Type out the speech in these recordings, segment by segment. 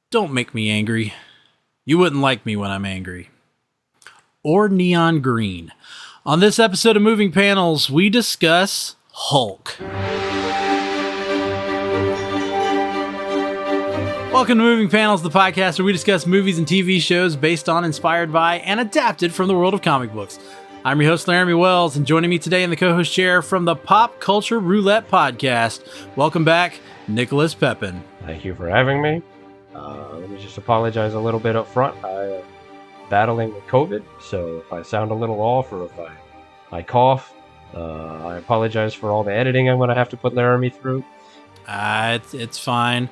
Don't make me angry. You wouldn't like me when I'm angry. Or neon green. On this episode of Moving Panels, we discuss Hulk. Welcome to Moving Panels, the podcast where we discuss movies and TV shows based on, inspired by, and adapted from the world of comic books. I'm your host, Laramie Wells, and joining me today in the co-host chair from the Pop Culture Roulette podcast, welcome back, Nicholas Pepin. Thank you for having me. Let me just apologize a little bit up front. I am battling with COVID, so if I sound a little off or if I cough, I apologize for all the editing I'm going to have to put Laramie through. It's fine.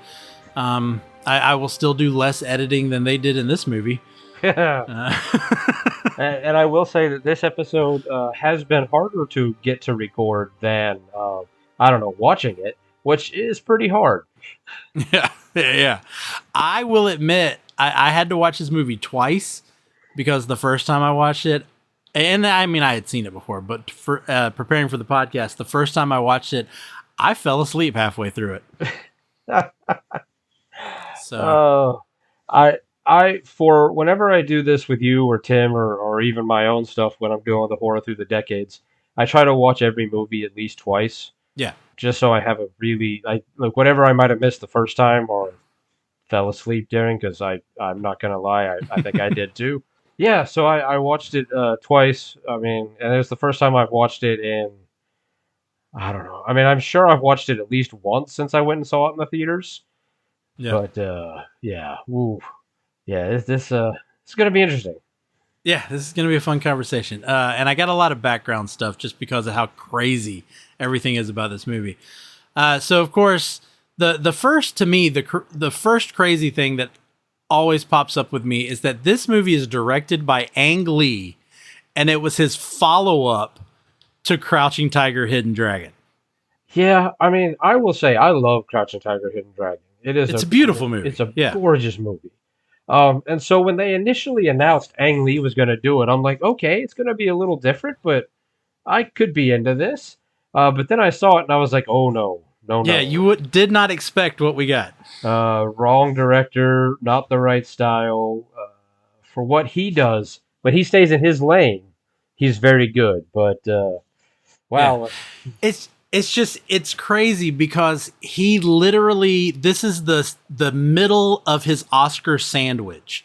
I will still do less editing than they did in this movie. And I will say that this episode has been harder to get to record than, watching it, which is pretty hard. Yeah. I will admit, I had to watch this movie twice because the first time I watched it, and I mean, I had seen it before, but for preparing for the podcast, the first time I watched it, I fell asleep halfway through it. So, for whenever I do this with you or Tim or even my own stuff when I'm doing the horror through the decades, I try to watch every movie at least twice. Yeah. Just so I have a really, like whatever I might have missed the first time or fell asleep during, because I'm not going to lie, I think I did too. Yeah, so I watched it twice. I mean, and it was the first time I've watched it in, I don't know. I mean, I'm sure I've watched it at least once since I went and saw it in the theaters. yeah. But, yeah. Ooh. Yeah, it's going to be interesting. Yeah, this is going to be a fun conversation. And I got a lot of background stuff just because of how crazy everything is about this movie. So, of course, the first, to me, the first crazy thing that always pops up with me is that this movie is directed by Ang Lee, and it was his follow-up to Crouching Tiger, Hidden Dragon. Yeah, I mean, I will say I love Crouching Tiger, Hidden Dragon. It's a beautiful movie. It's a gorgeous movie. And so when they initially announced Ang Lee was going to do it, I'm like, okay, it's going to be a little different, but I could be into this. But then I saw it and I was like, oh no. Yeah, you did not expect what we got. Wrong director, not the right style. For what he does, when he stays in his lane, he's very good. But wow, yeah. It's crazy because he literally, this is the middle of his Oscar sandwich,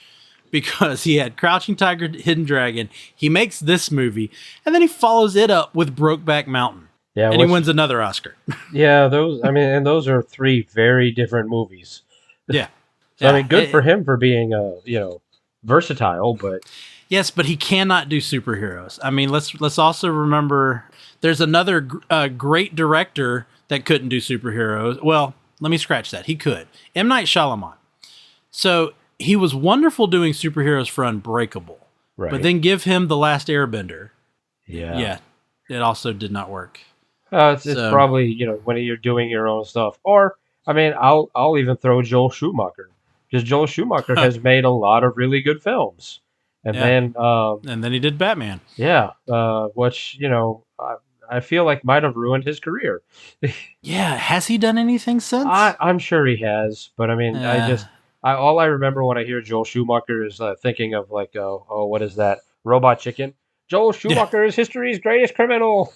because he had Crouching Tiger, Hidden Dragon. He makes this movie, and then he follows it up with Brokeback Mountain. Yeah, and he wins another Oscar. Yeah, and those are three very different movies. Yeah. So, I mean, good for him for being, versatile, but yes, but he cannot do superheroes. I mean, let's also remember there's another great director that couldn't do superheroes. Well, let me scratch that. He could. M. Night Shyamalan. So he was wonderful doing superheroes for Unbreakable, right? But then give him The Last Airbender. Yeah, it also did not work. It's probably, when you're doing your own stuff. Or, I mean, I'll even throw Joel Schumacher, because Joel Schumacher has made a lot of really good films. And then he did Batman. Yeah, which, I feel like might have ruined his career. Yeah, has he done anything since? I'm sure he has, but I mean, all I remember when I hear Joel Schumacher is thinking of like, what is that? Robot Chicken. Joel Schumacher is history's greatest criminal.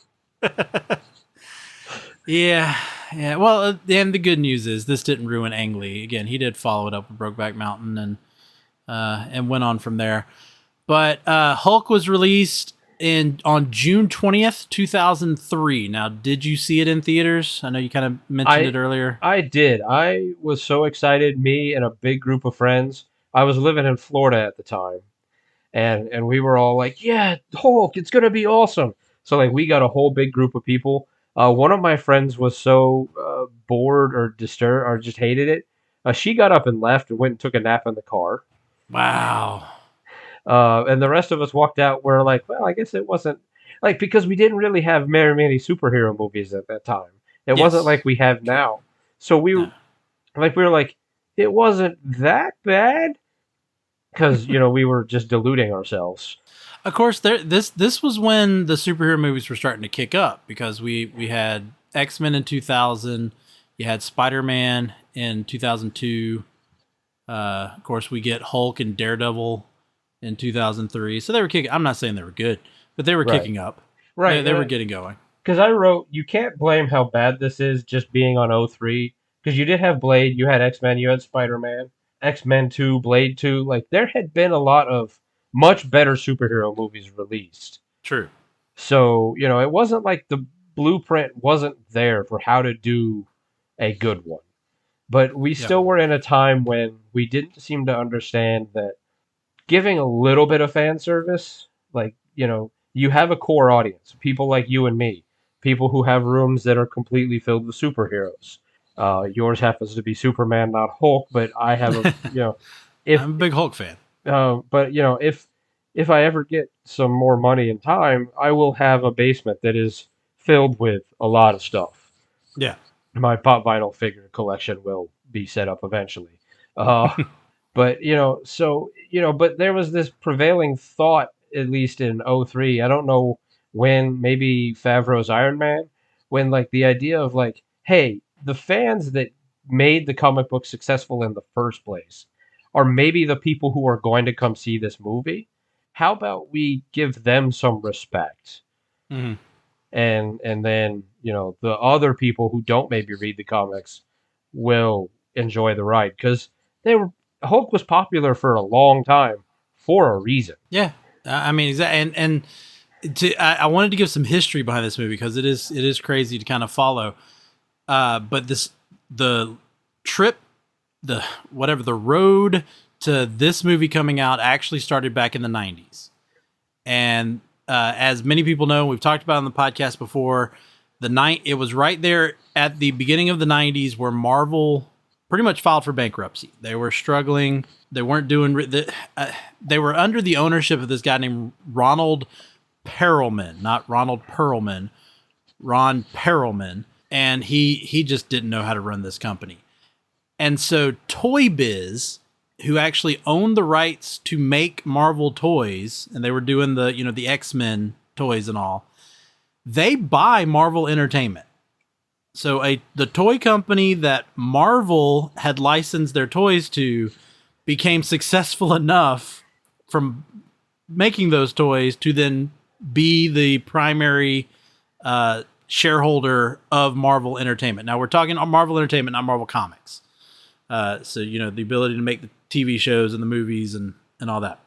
Yeah. Well, and the good news is this didn't ruin Ang Lee. Again, he did follow it up with Brokeback Mountain and went on from there. But Hulk was released on June 20th, 2003. Now, did you see it in theaters? I know you kind of mentioned it earlier. I did. I was so excited. Me and a big group of friends. I was living in Florida at the time. And we were all like, yeah, Hulk, it's going to be awesome. So like we got a whole big group of people. One of my friends was so bored or disturbed or just hated it. She got up and left and went and took a nap in the car. Wow. And the rest of us walked out. We're like, well, I guess it wasn't like, because we didn't really have very many superhero movies at that time. It wasn't like we have now. So we were like, it wasn't that bad, because we were just deluding ourselves. Of course, this was when the superhero movies were starting to kick up, because we had X-Men in 2000, you had Spider-Man in 2002, Of course, we get Hulk and Daredevil in 2003. So they were kicking. I'm not saying they were good, but they were Right. kicking up. Right. They were getting going. Because I wrote, you can't blame how bad this is just being on '03. Because you did have Blade, you had X-Men, you had Spider-Man, X-Men 2, Blade 2. Like, there had been a lot of much better superhero movies released. True. So, it wasn't like the blueprint wasn't there for how to do a good one. But we Yeah. still were in a time when we didn't seem to understand that giving a little bit of fan service, like, you have a core audience, people like you and me, people who have rooms that are completely filled with superheroes. Yours happens to be Superman, not Hulk, but I have if I'm a big Hulk fan. but if I ever get some more money and time, I will have a basement that is filled with a lot of stuff. Yeah. My pop vinyl figure collection will be set up eventually. Uh, but but there was this prevailing thought, at least in '03. I don't know when, maybe Favreau's Iron Man, when like the idea of like, hey, the fans that made the comic book successful in the first place are maybe the people who are going to come see this movie. How about we give them some respect? Hmm. And then the other people who don't maybe read the comics will enjoy the ride, because they were Hulk was popular for a long time for a reason. Yeah. I mean, exactly. I wanted to give some history behind this movie because it is crazy to kind of follow. But the trip, the road to this movie coming out actually started back in the 90s. And as many people know, we've talked about it on the podcast before, it was right there at the beginning of the 90s where Marvel pretty much filed for bankruptcy. They were struggling. They weren't doing they were under the ownership of this guy named Ronald Perelman, not Ronald Perlman, Ron Perelman, and he just didn't know how to run this company. And so Toy Biz, who actually owned the rights to make Marvel toys, and they were doing the X-Men toys and all, they buy Marvel Entertainment. So the toy company that Marvel had licensed their toys to became successful enough from making those toys to then be the primary shareholder of Marvel Entertainment. Now we're talking Marvel Entertainment, not Marvel Comics. So the ability to make the TV shows and the movies and all that.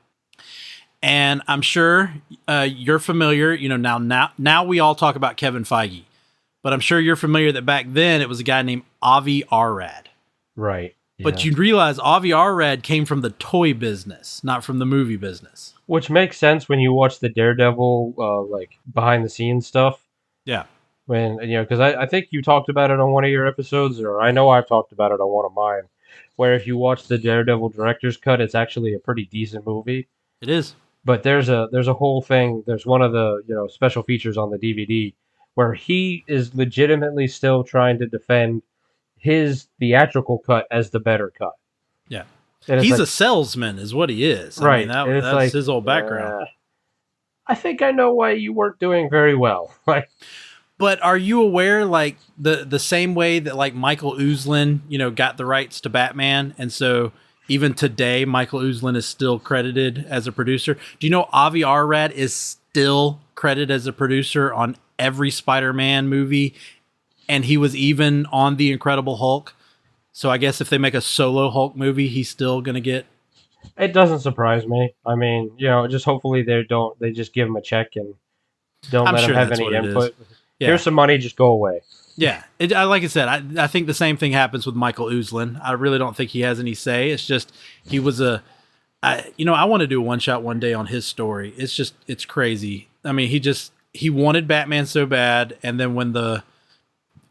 And I'm sure you're familiar. Now we all talk about Kevin Feige, but I'm sure you're familiar that back then it was a guy named Avi Arad. Right. But you realize Avi Arad came from the toy business, not from the movie business. Which makes sense when you watch the Daredevil like behind the scenes stuff. Yeah. When because I think you talked about it on one of your episodes, or I know I've talked about it on one of mine, where if you watch the Daredevil director's cut, it's actually a pretty decent movie. It is. But there's a whole thing. There's one of the special features on the DVD where he is legitimately still trying to defend his theatrical cut as the better cut. Yeah. And He's a salesman is what he is. Right. I mean, that's like, his whole background. I think I know why you weren't doing very well. But are you aware, like, the same way that, like, Michael Uzlin, got the rights to Batman, and so even today, Michael Uzlin is still credited as a producer? Do you know Avi Arad is still credited as a producer on every Spider-Man movie, and he was even on The Incredible Hulk? So I guess if they make a solo Hulk movie, he's still going to get... It doesn't surprise me. I mean, just hopefully they just give him a check and don't let him have any input. Yeah. Here's some money, just go away. Yeah, like I said, I think the same thing happens with Michael Uzlin. I really don't think he has any say. It's just he was I want to do a one shot one day on his story. It's crazy. I mean, he wanted Batman so bad, and then when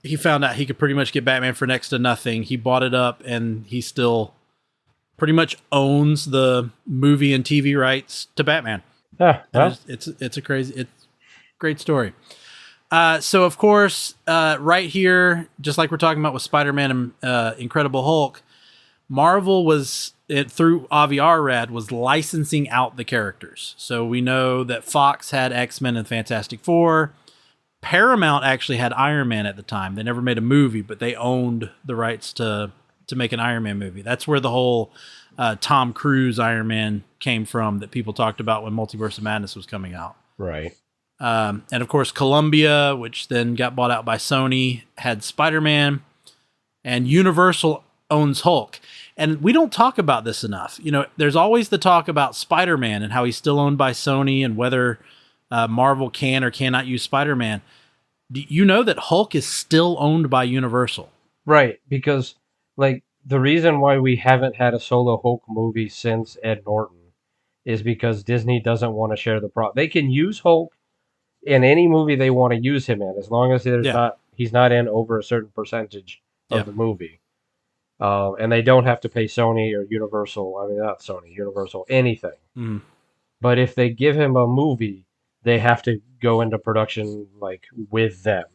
he found out he could pretty much get Batman for next to nothing, he bought it up, and he still pretty much owns the movie and TV rights to Batman. Yeah, it's a great story. So of course, right here, just like we're talking about with Spider-Man and Incredible Hulk, Marvel through Avi Arad was licensing out the characters. So we know that Fox had X-Men and Fantastic Four. Paramount actually had Iron Man at the time. They never made a movie, but they owned the rights to to make an Iron Man movie. That's where the whole Tom Cruise Iron Man came from that people talked about when Multiverse of Madness was coming out. Right. And of course, Columbia, which then got bought out by Sony, had Spider-Man, and Universal owns Hulk. And we don't talk about this enough. You know, there's always the talk about Spider-Man and how he's still owned by Sony and whether Marvel can or cannot use Spider-Man. Do you know that Hulk is still owned by Universal? Right, because like the reason why we haven't had a solo Hulk movie since Ed Norton is because Disney doesn't want to share the profit. They can use Hulk in any movie they want to use him in, as long as he's not in over a certain percentage of the movie. And they don't have to pay Sony or Universal. I mean, not Sony, Universal, anything. Mm. But if they give him a movie, they have to go into production like with them,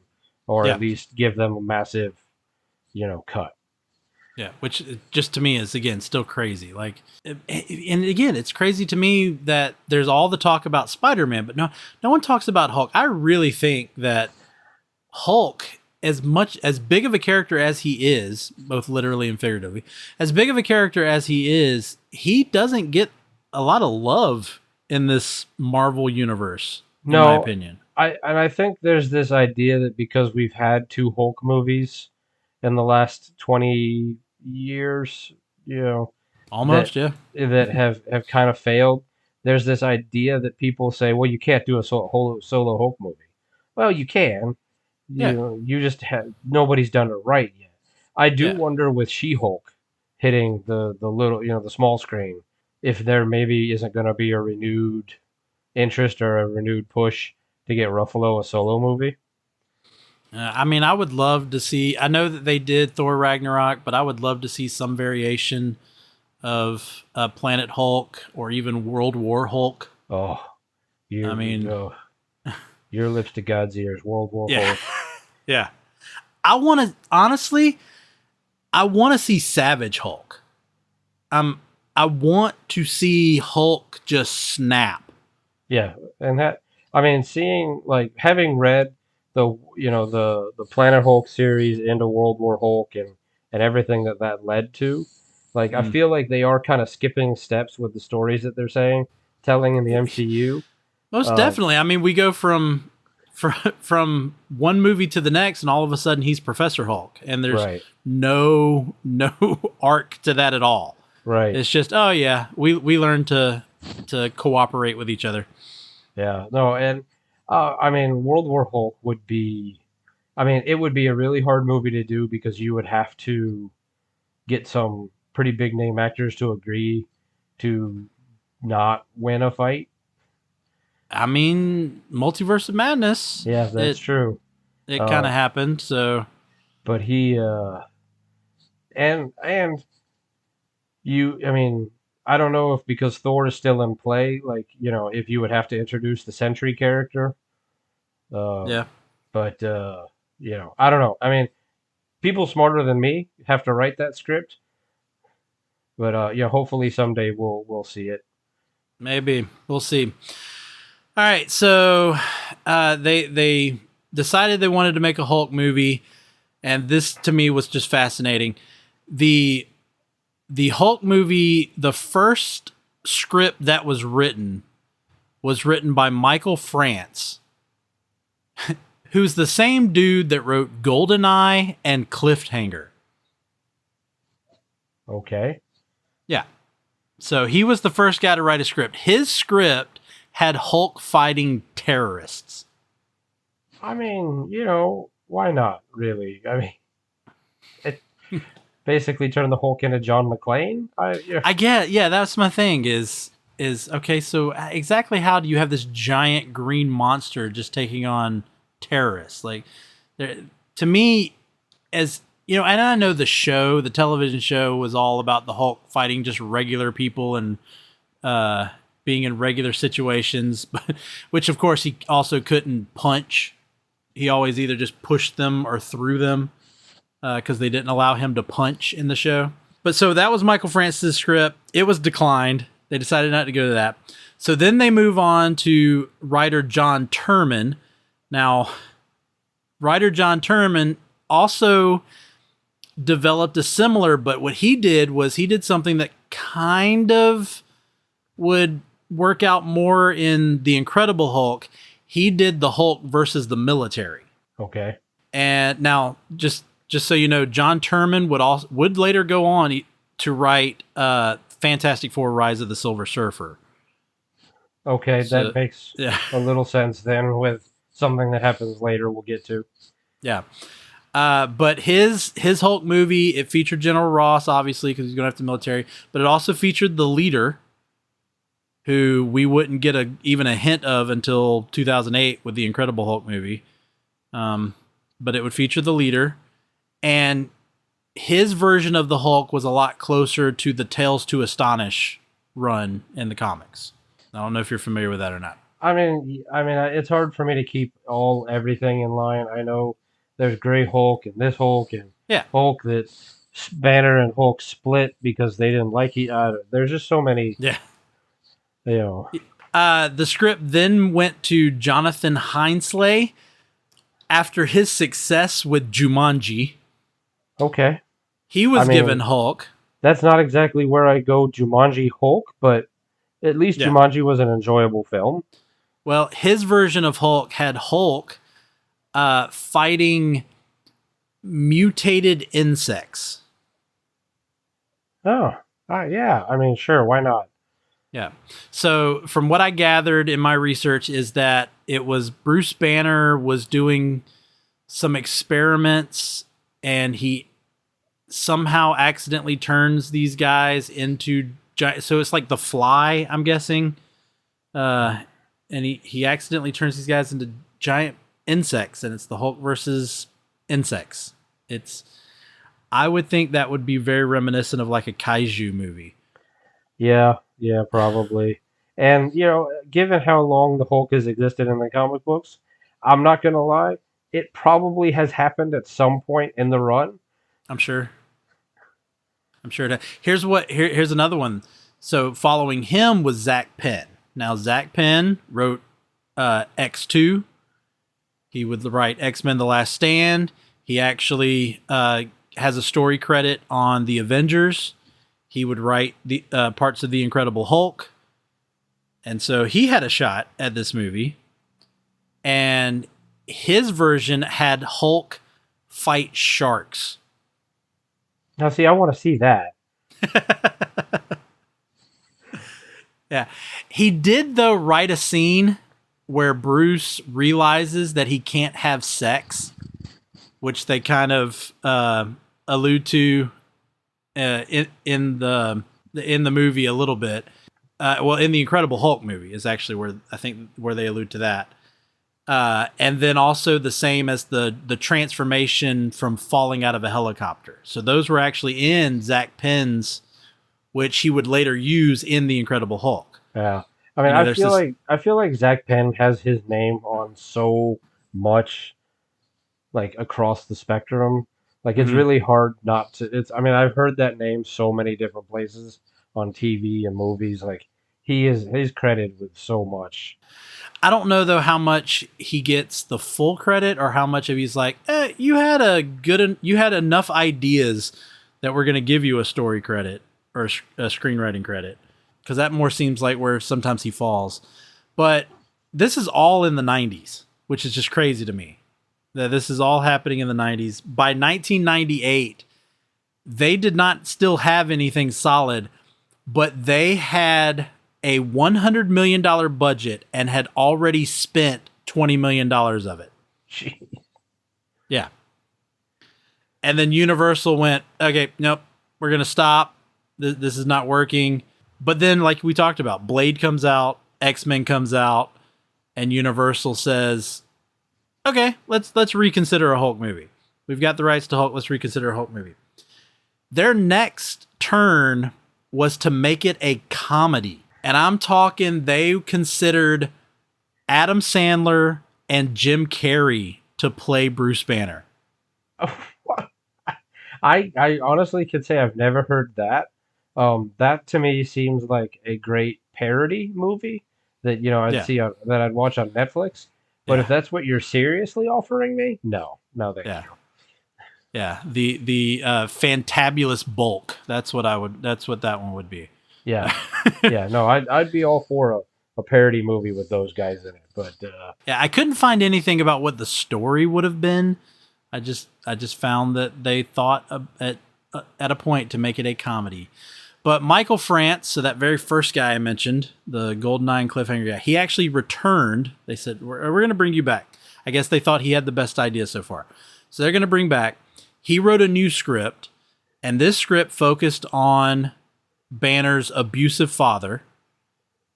or at least give them a massive, cut. Yeah, which just to me is, again, still crazy. Like, and again, it's crazy to me that there's all the talk about Spider-Man, but no one talks about Hulk. I really think that Hulk, as big of a character as he is, both literally and figuratively, as big of a character as he doesn't get a lot of love in this Marvel universe, in my opinion. I think there's this idea that because we've had 2 Hulk movies in the last 20 years, almost, that have kind of failed. There's this idea that people say, well, you can't do a solo Hulk movie. Well, you can. You just nobody's done it right yet. I do wonder with She-Hulk hitting the little, the small screen, if there maybe isn't going to be a renewed interest or a renewed push to get Ruffalo a solo movie. I mean, I would love to see. I know that they did Thor Ragnarok, but I would love to see some variation of Planet Hulk or even World War Hulk. Oh, your lips to God's ears, World War Hulk. Yeah. I want to see Savage Hulk. I want to see Hulk just snap. Yeah, and having read the Planet Hulk series into World War Hulk and everything that led to, I feel like they are kind of skipping steps with the stories that they're telling in the MCU. Most definitely. I mean, we go from one movie to the next, and all of a sudden he's Professor Hulk, and there's no arc to that at all. Right. It's just, oh yeah, we learned to cooperate with each other. Yeah. No, and World War Hulk would be, it would be a really hard movie to do because you would have to get some pretty big name actors to agree to not win a fight. I mean, Multiverse of Madness. Yeah, that's true. It kind of happened, so. But he, and you, I don't know if because Thor is still in play, if you would have to introduce the Sentry character. Yeah. But, I don't know. People smarter than me have to write that script. But, hopefully someday we'll see it. Maybe. We'll see. All right, so they decided they wanted to make a Hulk movie, and this to me was just fascinating. The Hulk movie, the first script that was written by Michael France, who's the same dude that wrote GoldenEye and Cliffhanger. Okay. Yeah. So he was the first guy to write a script. His script had Hulk fighting terrorists. Why not, really? It basically turned the Hulk into John McClane. I get, yeah, that's my thing is okay, so exactly how do you have this giant green monster just taking on terrorists? To me, as and I know the television show was all about the Hulk fighting just regular people and being in regular situations, but which of course he also couldn't punch. He always either just pushed them or threw them because they didn't allow him to punch in the show. But so that was Michael Francis' script. It was declined. They decided not to go to that. So then they move on to writer John Turman. Now, writer John Turman also developed a similar, but what he did was he did something that kind of would work out more in the Incredible Hulk. He did the Hulk versus the military. Okay. And now, just so you know, John Turman would later go on to write Fantastic Four: Rise of the Silver Surfer. Okay, So, that makes yeah, a little sense then with something that happens later we'll get to. yeah. But his Hulk movie, it featured General Ross, obviously, because he's going after the military, but it also featured the leader, who we wouldn't get even a hint of until 2008 with the Incredible Hulk movie. But it would feature the leader, and his version of the Hulk was a lot closer to the Tales to Astonish run in the comics. I don't know if you're familiar with that or not. It's hard for me to keep everything in line. I know there's Gray Hulk and this Hulk and Yeah. Hulk that Banner and Hulk split because they didn't like each other. There's just so many. Yeah. You know. The script then went to Jonathan Hinesley after his success with Jumanji. Okay. He was given Hulk. That's not exactly where I go Jumanji Hulk, but at least Jumanji was an enjoyable film. Well, his version of Hulk had Hulk fighting mutated insects. Oh, yeah. I mean, sure, why not? Yeah. So from what I gathered in my research is that it was Bruce Banner was doing some experiments and he somehow accidentally turns these guys into giant. So it's like The Fly, I'm guessing. And he accidentally turns these guys into giant insects, and it's the Hulk versus insects. I would think that would be very reminiscent of like a kaiju movie. Yeah, probably. And, given how long the Hulk has existed in the comic books, I'm not going to lie, it probably has happened at some point in the run. I'm sure. Here's another one. So following him was Zach Penn. Now, Zach Penn wrote X2. He would write X-Men The Last Stand. He actually has a story credit on The Avengers. He would write the parts of The Incredible Hulk. And so he had a shot at this movie. And his version had Hulk fight sharks. Now, see, I want to see that. Yeah. He did, though, write a scene where Bruce realizes that he can't have sex, which they kind of allude to in the movie a little bit. In the Incredible Hulk movie is actually where they allude to that. And then also the same as the transformation from falling out of a helicopter. So those were actually in Zach Penn's, which he would later use in the Incredible Hulk. Yeah, I mean, I feel like Zach Penn has his name on so much, like across the spectrum. Like it's really hard not to. I've heard that name so many different places on TV and movies. Like he's credited with so much. I don't know though how much he gets the full credit or how much of he's like, you had enough ideas that we're going to give you a story credit or a screenwriting credit, because that more seems like where sometimes he falls. But this is all in the 90s, which is just crazy to me that this is all happening in the 90s. By 1998, they did not still have anything solid, but they had a $100 million budget and had already spent $20 million of it. Jeez. Yeah. And then Universal went, okay, nope, we're going to stop. This is not working. But then, like we talked about, Blade comes out, X-Men comes out, and Universal says, okay, let's reconsider a Hulk movie. We've got the rights to Hulk. Let's reconsider a Hulk movie. Their next turn was to make it a comedy. And I'm talking, they considered Adam Sandler and Jim Carrey to play Bruce Banner. I honestly could say I've never heard that. That to me seems like a great parody movie that that I'd watch on Netflix. But if that's what you're seriously offering me, no, thank you. Yeah, the fantabulous bulk. That's what I would. That's what that one would be. Yeah, yeah. No, I'd be all for a parody movie with those guys in it. But Yeah, I couldn't find anything about what the story would have been. I just found that they thought at a point to make it a comedy. But Michael France, so that very first guy I mentioned, the GoldenEye and Cliffhanger guy, he actually returned. They said, we're going to bring you back. I guess they thought he had the best idea so far. So they're going to bring back. He wrote a new script, and this script focused on Banner's abusive father,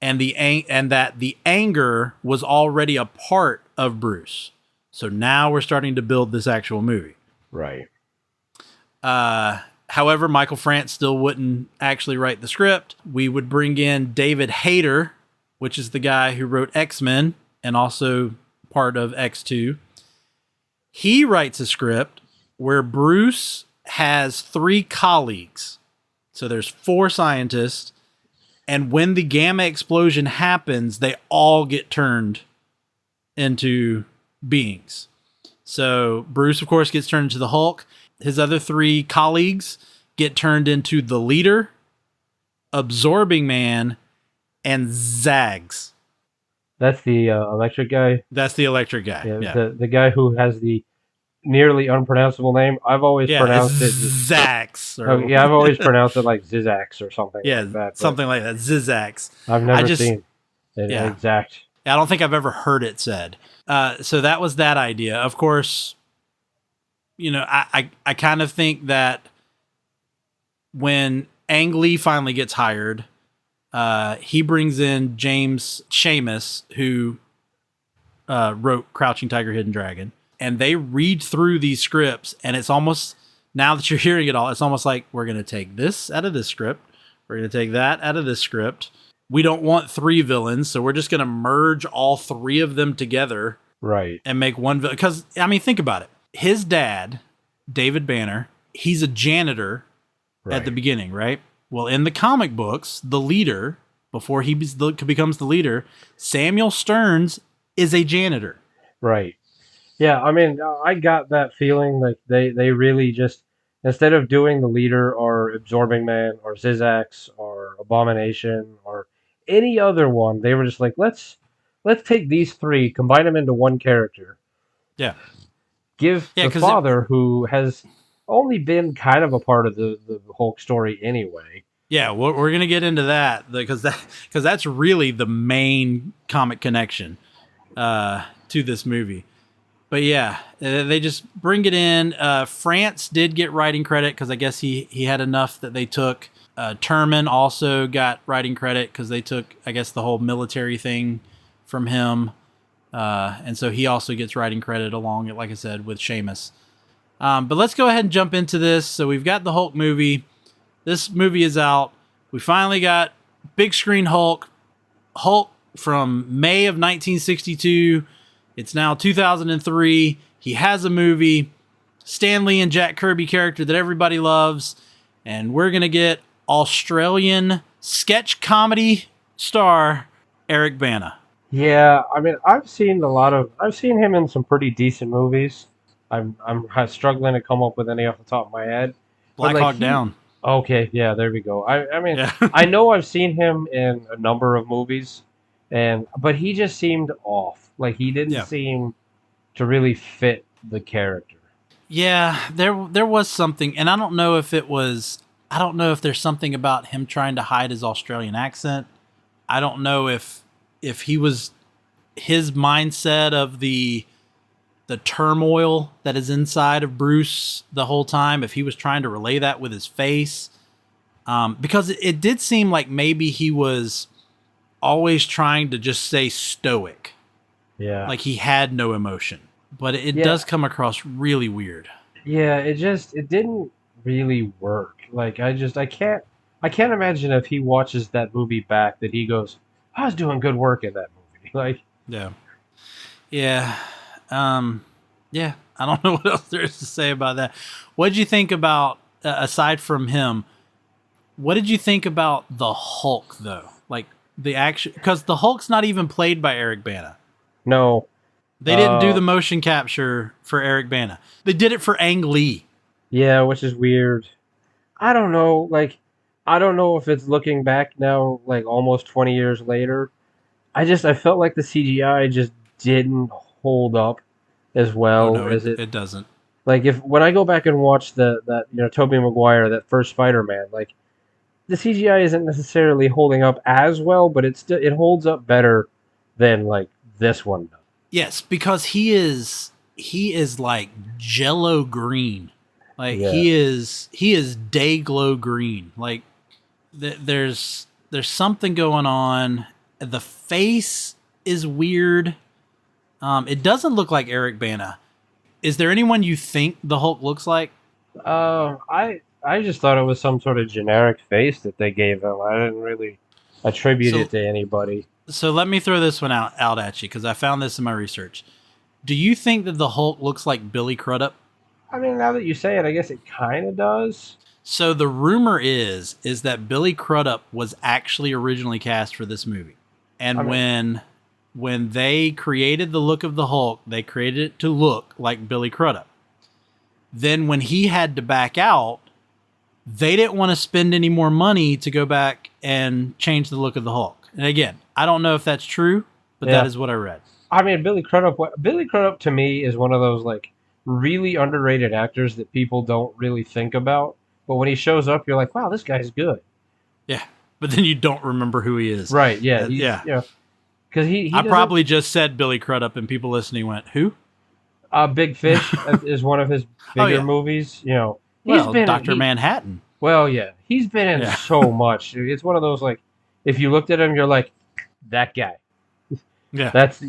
and that the anger was already a part of Bruce. So now we're starting to build this actual movie. right, However, Michael France still wouldn't actually write the script. We would bring in David Hayter, which is the guy who wrote X-Men and also part of X2. He writes a script where Bruce has 3 colleagues. So there's 4 scientists, and when the gamma explosion happens, they all get turned into beings. So Bruce, of course, gets turned into the Hulk. His other 3 colleagues get turned into the Leader, Absorbing Man, and Zags. that's the electric guy. That's the electric guy. Yeah, Yeah. the guy who has the nearly unpronounceable name. I've always Yeah, pronounced it. Zax. Oh, yeah, I've always pronounced it like Zizax or something Yeah, like that. something like that. Zizax. I've never seen an yeah. exact. I don't think I've ever heard it said. So that was that idea. Of course, I kind of think that when Ang Lee finally gets hired, he brings in James Seamus, who wrote Crouching Tiger, Hidden Dragon, and they read through these scripts, and it's almost, now that you're hearing it all, it's almost like, we're going to take this out of this script, we're going to take that out of this script. We don't want 3 villains, so we're just going to merge all 3 of them together, Right, and make one villain. Because, I mean, think about it. His dad, David Banner, he's a janitor right. at the beginning, right? Well, in the comic books, the Leader, before he becomes the Leader, Samuel Stearns is a janitor. Right. Yeah, I mean, I got that feeling like they really just, instead of doing the Leader or Absorbing Man or Zizax or Abomination or any other one, they were just like, let's take these 3, combine them into one character, Yeah. give Yeah, the 'cause father, who has only been kind of a part of the Hulk story anyway. Yeah, we're going to get into that because that's really the main comic connection to this movie. But yeah, they just bring it in. France did get writing credit because I guess he had enough that they took. Terman also got writing credit because they took, I guess, the whole military thing from him. And so he also gets writing credit along, like I said, with Seamus. But let's go ahead and jump into this. So we've got the Hulk movie. This movie is out. We finally got big screen Hulk. Hulk from May of 1962. It's now 2003. He has a movie. Stan Lee and Jack Kirby character that everybody loves. And we're going to get Australian sketch comedy star Eric Bana. Yeah, I mean, I've seen him in some pretty decent movies. I'm struggling to come up with any off the top of my head. But, Black Hawk Down. Okay, yeah, there we go. I mean, Yeah. I know I've seen him in a number of movies, but he just seemed off. Like, he didn't seem to really fit the character. Yeah, there was something, and I don't know if there's something about him trying to hide his Australian accent. I don't know if he was, his mindset of the turmoil that is inside of Bruce the whole time, if he was trying to relay that with his face. Because it did seem like maybe he was always trying to just stay stoic. Yeah. Like he had no emotion. But it does come across really weird. Yeah, it didn't really work. Like, I can't imagine if he watches that movie back that he goes, I was doing good work in that movie. Like, yeah. Yeah. Yeah, I don't know what else there is to say about that. What did you think about, aside from him, what did you think about the Hulk, though? Like, the action, because the Hulk's not even played by Eric Bana. No. They didn't do the motion capture for Eric Bana. They did it for Ang Lee. Yeah, which is weird. I don't know, like, I don't know if it's looking back now, like almost 20 years later. I felt like the CGI just didn't hold up as Oh well no, as it. it doesn't. Like if when I go back and watch that Tobey Maguire, that first Spider-Man, like the CGI isn't necessarily holding up as well, but it holds up better than like this one does. Yes, because he is like jello green. Like Yeah. he is day glow green. Like there's something going on. The face is weird. It doesn't look like Eric Bana. Is there anyone you think the Hulk looks like? I just thought it was some sort of generic face that they gave him. I didn't really attribute it So to anybody. so let me throw this one out at you because I found this in my research. Do you think that the Hulk looks like Billy Crudup? I mean, now that you say it, I guess it kind of does. So the rumor is that Billy Crudup was actually originally cast for this movie. I And mean, when they created the look of the Hulk, they created it to look like Billy Crudup. Then when he had to back out, they didn't want to spend any more money to go back and change the look of the Hulk. And again, I don't know if that's true, but that yeah. is what I read. I mean, Billy Crudup to me is one of those like really underrated actors that people don't really think about. But when he shows up, you're like, wow, this guy's good. Yeah. But then you don't remember who he is. Right? Yeah. He's Yeah. because he I doesn't. probably just said Billy Crudup and people listening went, who? Big Fish is one of his Oh, bigger yeah. movies. He's Well, been in, Dr. he Manhattan. well, yeah, he's been in Yeah. so much. It's one of those like, if you looked at him, you're like, that guy. Yeah. That's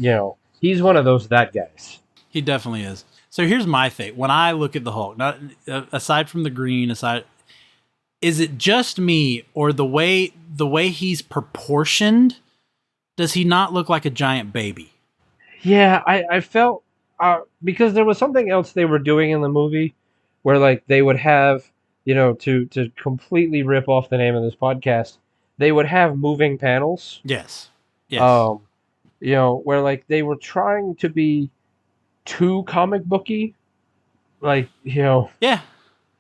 he's one of those that guys. He definitely is. So here's my thing. When I look at the Hulk, not aside from the green, is it just me or the way he's proportioned? Does he not look like a giant baby? Yeah, I felt because there was something else they were doing in the movie where like they would have to completely rip off the name of this podcast, they would have moving panels. Yes. Yes. Um, where like they were trying to be too comic booky, like Yeah.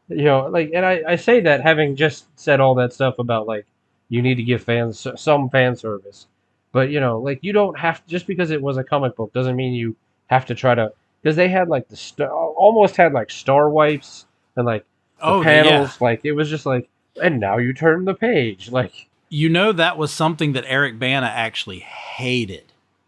like, and I say that having just said all that stuff about like you need to give fans some fan service, but like you don't have just because it was a comic book doesn't mean you have to try to because they had like almost had like star wipes and like the Oh, yeah. panels like it was just like and now you turn the page like You know that was something that Eric Bana actually hated.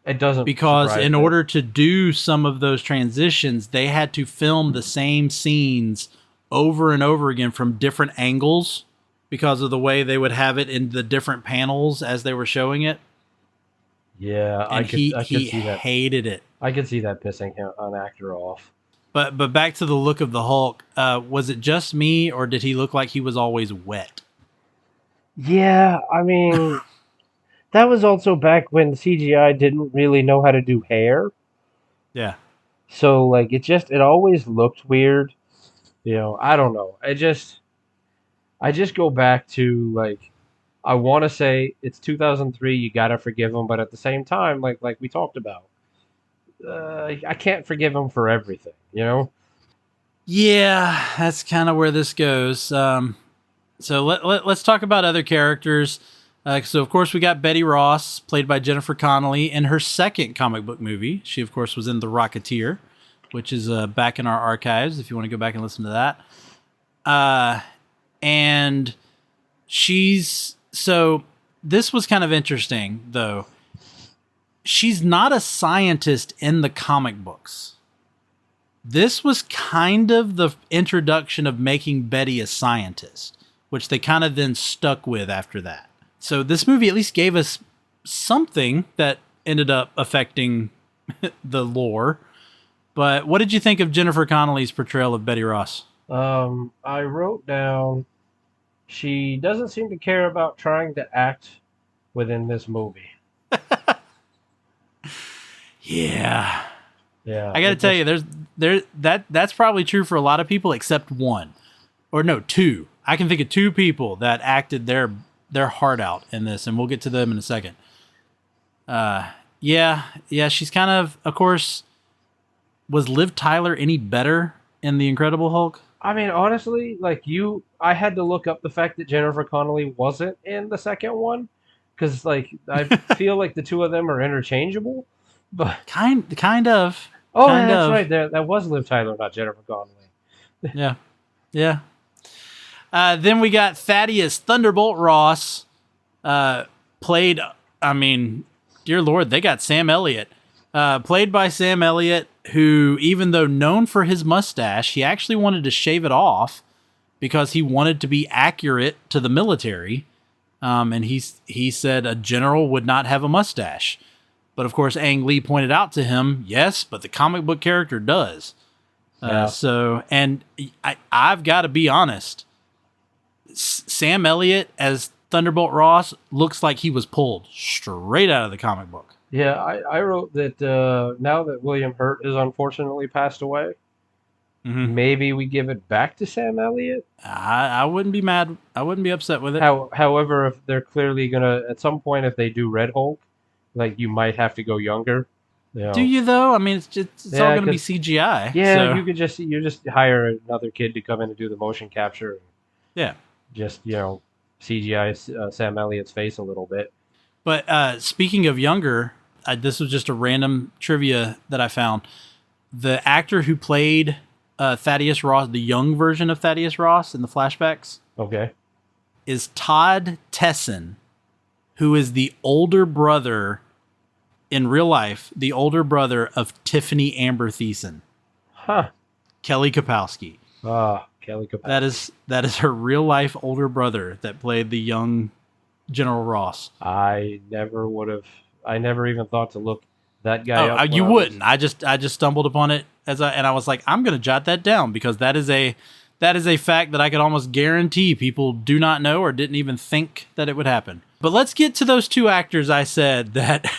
it doesn't Because surprise in me. order to do some of those transitions, they had to film the same scenes over and over again from different angles because of the way they would have it in the different panels as they were showing it. Yeah, And I could he see that. hated it. I could see that pissing an actor off. But back to the look of the Hulk, was it just me or did he look like he was always wet? Yeah, I mean, that was also back when CGI didn't really know how to do hair. Yeah. So like it always looked weird. I don't know. I just go back to like I want to say it's 2003, you got to forgive him, but at the same time like we talked about, I can't forgive him for everything. Yeah, that's kind of where this goes. So let's talk about other characters. So, of course, we got Betty Ross, played by Jennifer Connelly, in her second comic book movie. She, of course, was in The Rocketeer, which is back in our archives if you want to go back and listen to that. And so this was kind of interesting, though. She's not a scientist in the comic books. This was kind of the introduction of making Betty a scientist, which they kind of then stuck with after that. So this movie at least gave us something that ended up affecting the lore. But what did you think of Jennifer Connelly's portrayal of Betty Ross? I wrote down she doesn't seem to care about trying to act within this movie. Yeah. Yeah, I got to tell you, that's probably true for a lot of people except one. Or no, two. I can think of two people that acted their heart out in this, and we'll get to them in a second. Yeah, she's kind of course, was Liv Tyler any better in The Incredible Hulk? I mean, honestly, I had to look up the fact that Jennifer Connelly wasn't in the second one, because like I feel like the two of them are interchangeable. But Kind of, oh, yeah, kind that's of. right. That was Liv Tyler, not Jennifer Connelly. Yeah, yeah. Then we got Thaddeus Thunderbolt Ross, played. I mean, dear Lord, they got Sam Elliott, played by Sam Elliott, who, even though known for his mustache, he actually wanted to shave it off because he wanted to be accurate to the military. And he said a general would not have a mustache. But of course, Ang Lee pointed out to him, yes, but the comic book character does. Yeah. And I've got to be honest. Sam Elliott as Thunderbolt Ross looks like he was pulled straight out of the comic book. Yeah, I wrote that now that William Hurt has unfortunately passed away, maybe we give it back to Sam Elliott. I wouldn't be mad. I wouldn't be upset with it. However, if they're clearly gonna at some point, if they do Red Hulk, like you might have to go younger. You know. Do you though? I mean, it's all going to be 'cause- CGI. Yeah, so. you just hire another kid to come in and do the motion capture. And Yeah. just CGI Sam Elliott's face a little bit. But speaking of younger, this was just a random trivia that I found. The actor who played Thaddeus Ross, the young version of Thaddeus Ross in the flashbacks, Okay. is Todd Tesson, who is the older brother in real life, the older brother of Tiffany Amber Thiessen. Huh. Kelly Kapowski. Kelly Kapowski. That is her real life older brother that played the young General Ross. I never even thought to look that guy up. You wouldn't. I just stumbled upon it and I was like, I'm going to jot that down because that is a fact that I could almost guarantee people do not know or didn't even think that it would happen. But let's get to those two actors I said that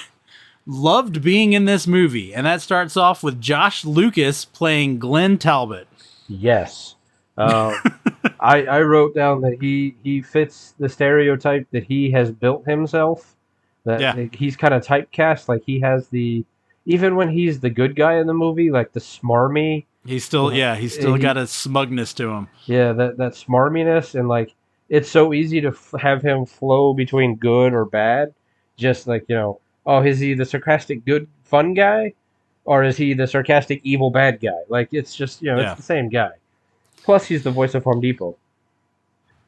loved being in this movie. And that starts off with Josh Lucas playing Glenn Talbot. Yes. I wrote down that he fits the stereotype that he has built himself. That he's kind of typecast. Like he has even when he's the good guy in the movie, like the smarmy. He's still got a smugness to him. Yeah, that smarminess, and like it's so easy to have him flow between good or bad. Just like is he the sarcastic good fun guy, or is he the sarcastic evil bad guy? Like it's just it's the same guy. Plus, he's the voice of Home Depot.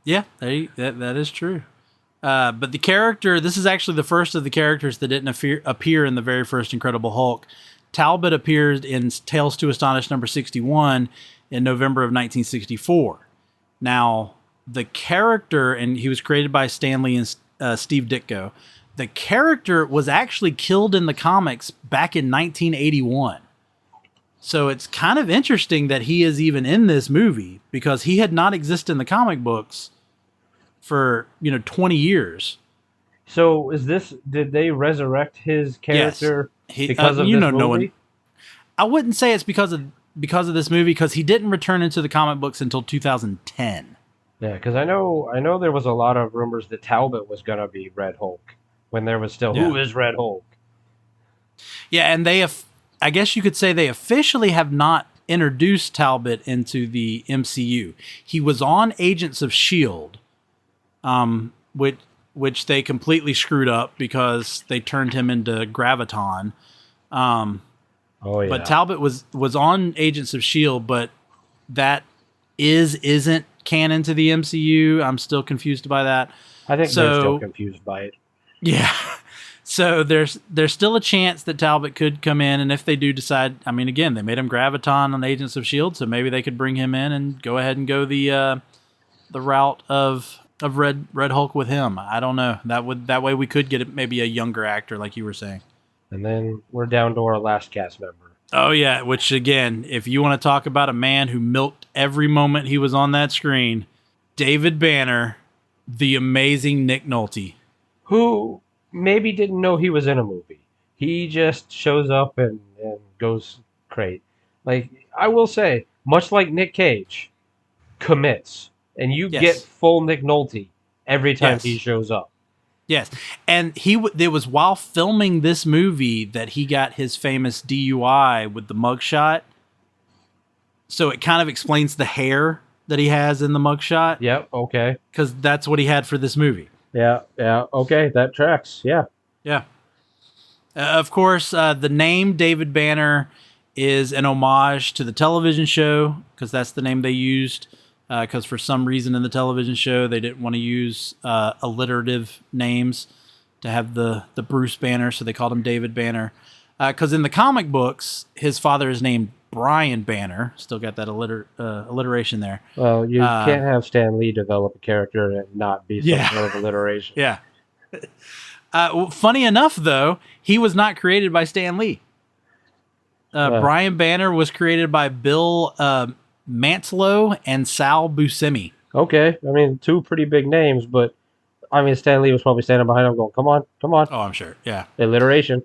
Yeah, that is true. But the character, this is actually the first of the characters that didn't appear in the very first Incredible Hulk. Talbot appeared in Tales to Astonish number 61 in November of 1964. Now, the character, and he was created by Stan Lee and Steve Ditko, the character was actually killed in the comics back in 1981. So it's kind of interesting that he is even in this movie because he had not existed in the comic books for 20 years. So did they resurrect his character because of this movie? No one. I wouldn't say it's because of this movie because he didn't return into the comic books until 2010. Yeah, because I know there was a lot of rumors that Talbot was gonna be Red Hulk when there was still who is Red Hulk. Yeah, and I guess you could say they officially have not introduced Talbot into the MCU. He was on Agents of S.H.I.E.L.D., which they completely screwed up because they turned him into Graviton. But Talbot was on Agents of S.H.I.E.L.D., but that isn't canon to the MCU. I'm still confused by that. I think they're still confused by it. Yeah. So there's still a chance that Talbot could come in, and if they do decide, I mean, again, they made him Graviton on Agents of S.H.I.E.L.D., so maybe they could bring him in and go ahead and go the route of Red Hulk with him. I don't know. That way we could get maybe a younger actor, like you were saying. And then we're down to our last cast member. Oh yeah, which again, if you want to talk about a man who milked every moment he was on that screen, David Banner, the amazing Nick Nolte, who maybe didn't know he was in a movie. He just shows up and goes great. Like, I will say, much like Nick Cage, commits. And you get full Nick Nolte every time he shows up. Yes. And it was while filming this movie that he got his famous DUI with the mugshot. So it kind of explains the hair that he has in the mugshot, Yep. Okay. because that's what he had for this movie. Yeah. Yeah. Okay. That tracks. Yeah. Yeah. Of course, the name David Banner is an homage to the television show, because that's the name they used. Because for some reason in the television show they didn't want to use alliterative names to have the Bruce Banner, so they called him David Banner. Because in the comic books, his father is named Brian Banner. Still got that alliteration there. Well, you can't have Stan Lee develop a character and it not be some sort of alliteration. Yeah. Funny enough, though, he was not created by Stan Lee. Brian Banner was created by Bill Mantlo and Sal Buscemi. Okay, I mean, two pretty big names, but I mean, Stan Lee was probably standing behind him going, come on, come on. Oh, I'm sure. Yeah. Alliteration.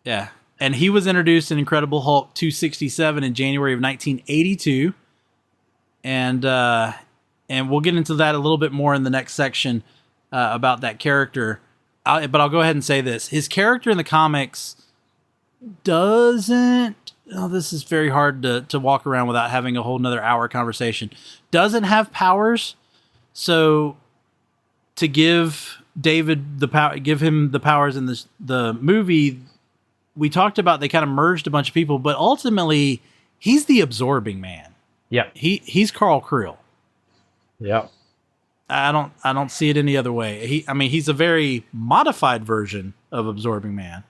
Yeah. And he was introduced in Incredible Hulk 267 in January of 1982. And we'll get into that a little bit more in the next section about that character. But I'll go ahead and say this. His character in the comics doesn't... Oh, this is very hard to walk around without having a whole nother hour conversation. Doesn't have powers. So to give David give him the powers in the movie, we talked about they kind of merged a bunch of people, but ultimately he's the absorbing man. Yeah. He's Carl Creel. Yeah. I don't see it any other way. He's a very modified version of absorbing man,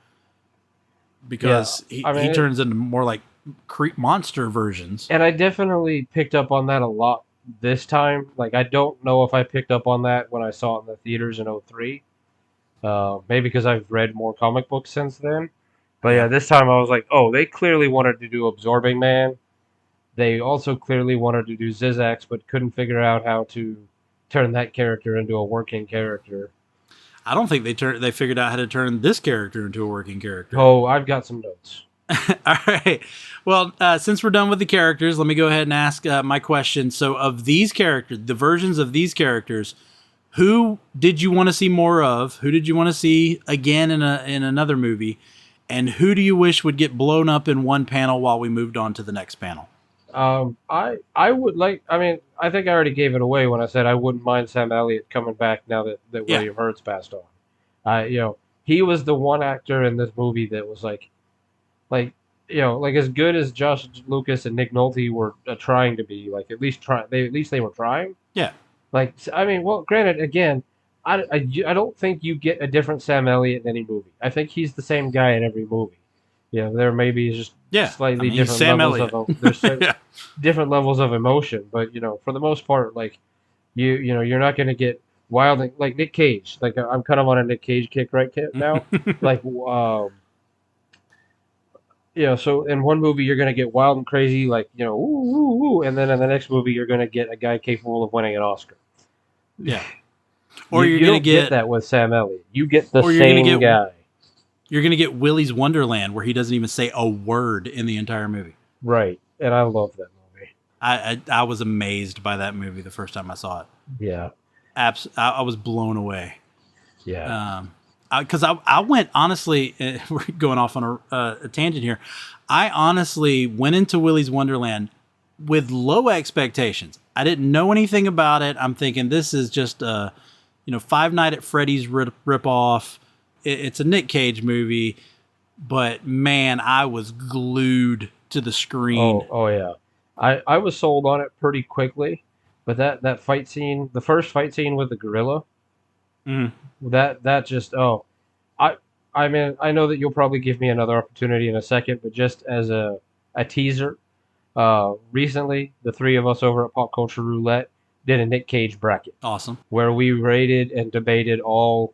because he turns into more like monster versions. And I definitely picked up on that a lot this time. Like, I don't know if I picked up on that when I saw it in the theaters in 03. Maybe because I've read more comic books since then. But yeah, this time I was like, oh, they clearly wanted to do Absorbing Man. They also clearly wanted to do Zizzax, but couldn't figure out how to turn that character into a working character. I don't think they figured out how to turn this character into a working character. Oh, I've got some notes. All right. Well, since we're done with the characters, let me go ahead and ask my question. So, of these characters, the versions of these characters, who did you want to see more of? Who did you want to see again in another movie? And who do you wish would get blown up in one panel while we moved on to the next panel? I would like. I mean, I think I already gave it away when I said I wouldn't mind Sam Elliott coming back now that William Hurt's passed on. He was the one actor in this movie that was like as good as Josh Lucas and Nick Nolte were trying to be. Like, at least they were trying. Yeah. Like, I mean, well, granted, again, I don't think you get a different Sam Elliott in any movie. I think he's the same guy in every movie. There may be just slightly different levels different levels of emotion, but for the most part, like you're not going to get wild like Nick Cage. Like, I'm kind of on a Nick Cage kick right now. Like, so in one movie you're going to get wild and crazy, like ooh, ooh, ooh, and then in the next movie you're going to get a guy capable of winning an Oscar. Yeah. Or you're going to get that with Sam Elliott. You get the same guy. You're going to get Willy's Wonderland, where he doesn't even say a word in the entire movie. Right. And I love that movie. I was amazed by that movie the first time I saw it. Yeah. I was blown away. Yeah. Because I went, honestly, we're going off on a tangent here. I honestly went into Willy's Wonderland with low expectations. I didn't know anything about it. I'm thinking this is just a, Five Nights at Freddy's ripoff. It's a Nick Cage movie, but man, I was glued to the screen. Oh yeah. I was sold on it pretty quickly, but that fight scene, the first fight scene with the gorilla, that just, I mean, I know that you'll probably give me another opportunity in a second, but just as a teaser, recently the three of us over at Pop Culture Roulette did a Nick Cage bracket. Awesome. Where we rated and debated all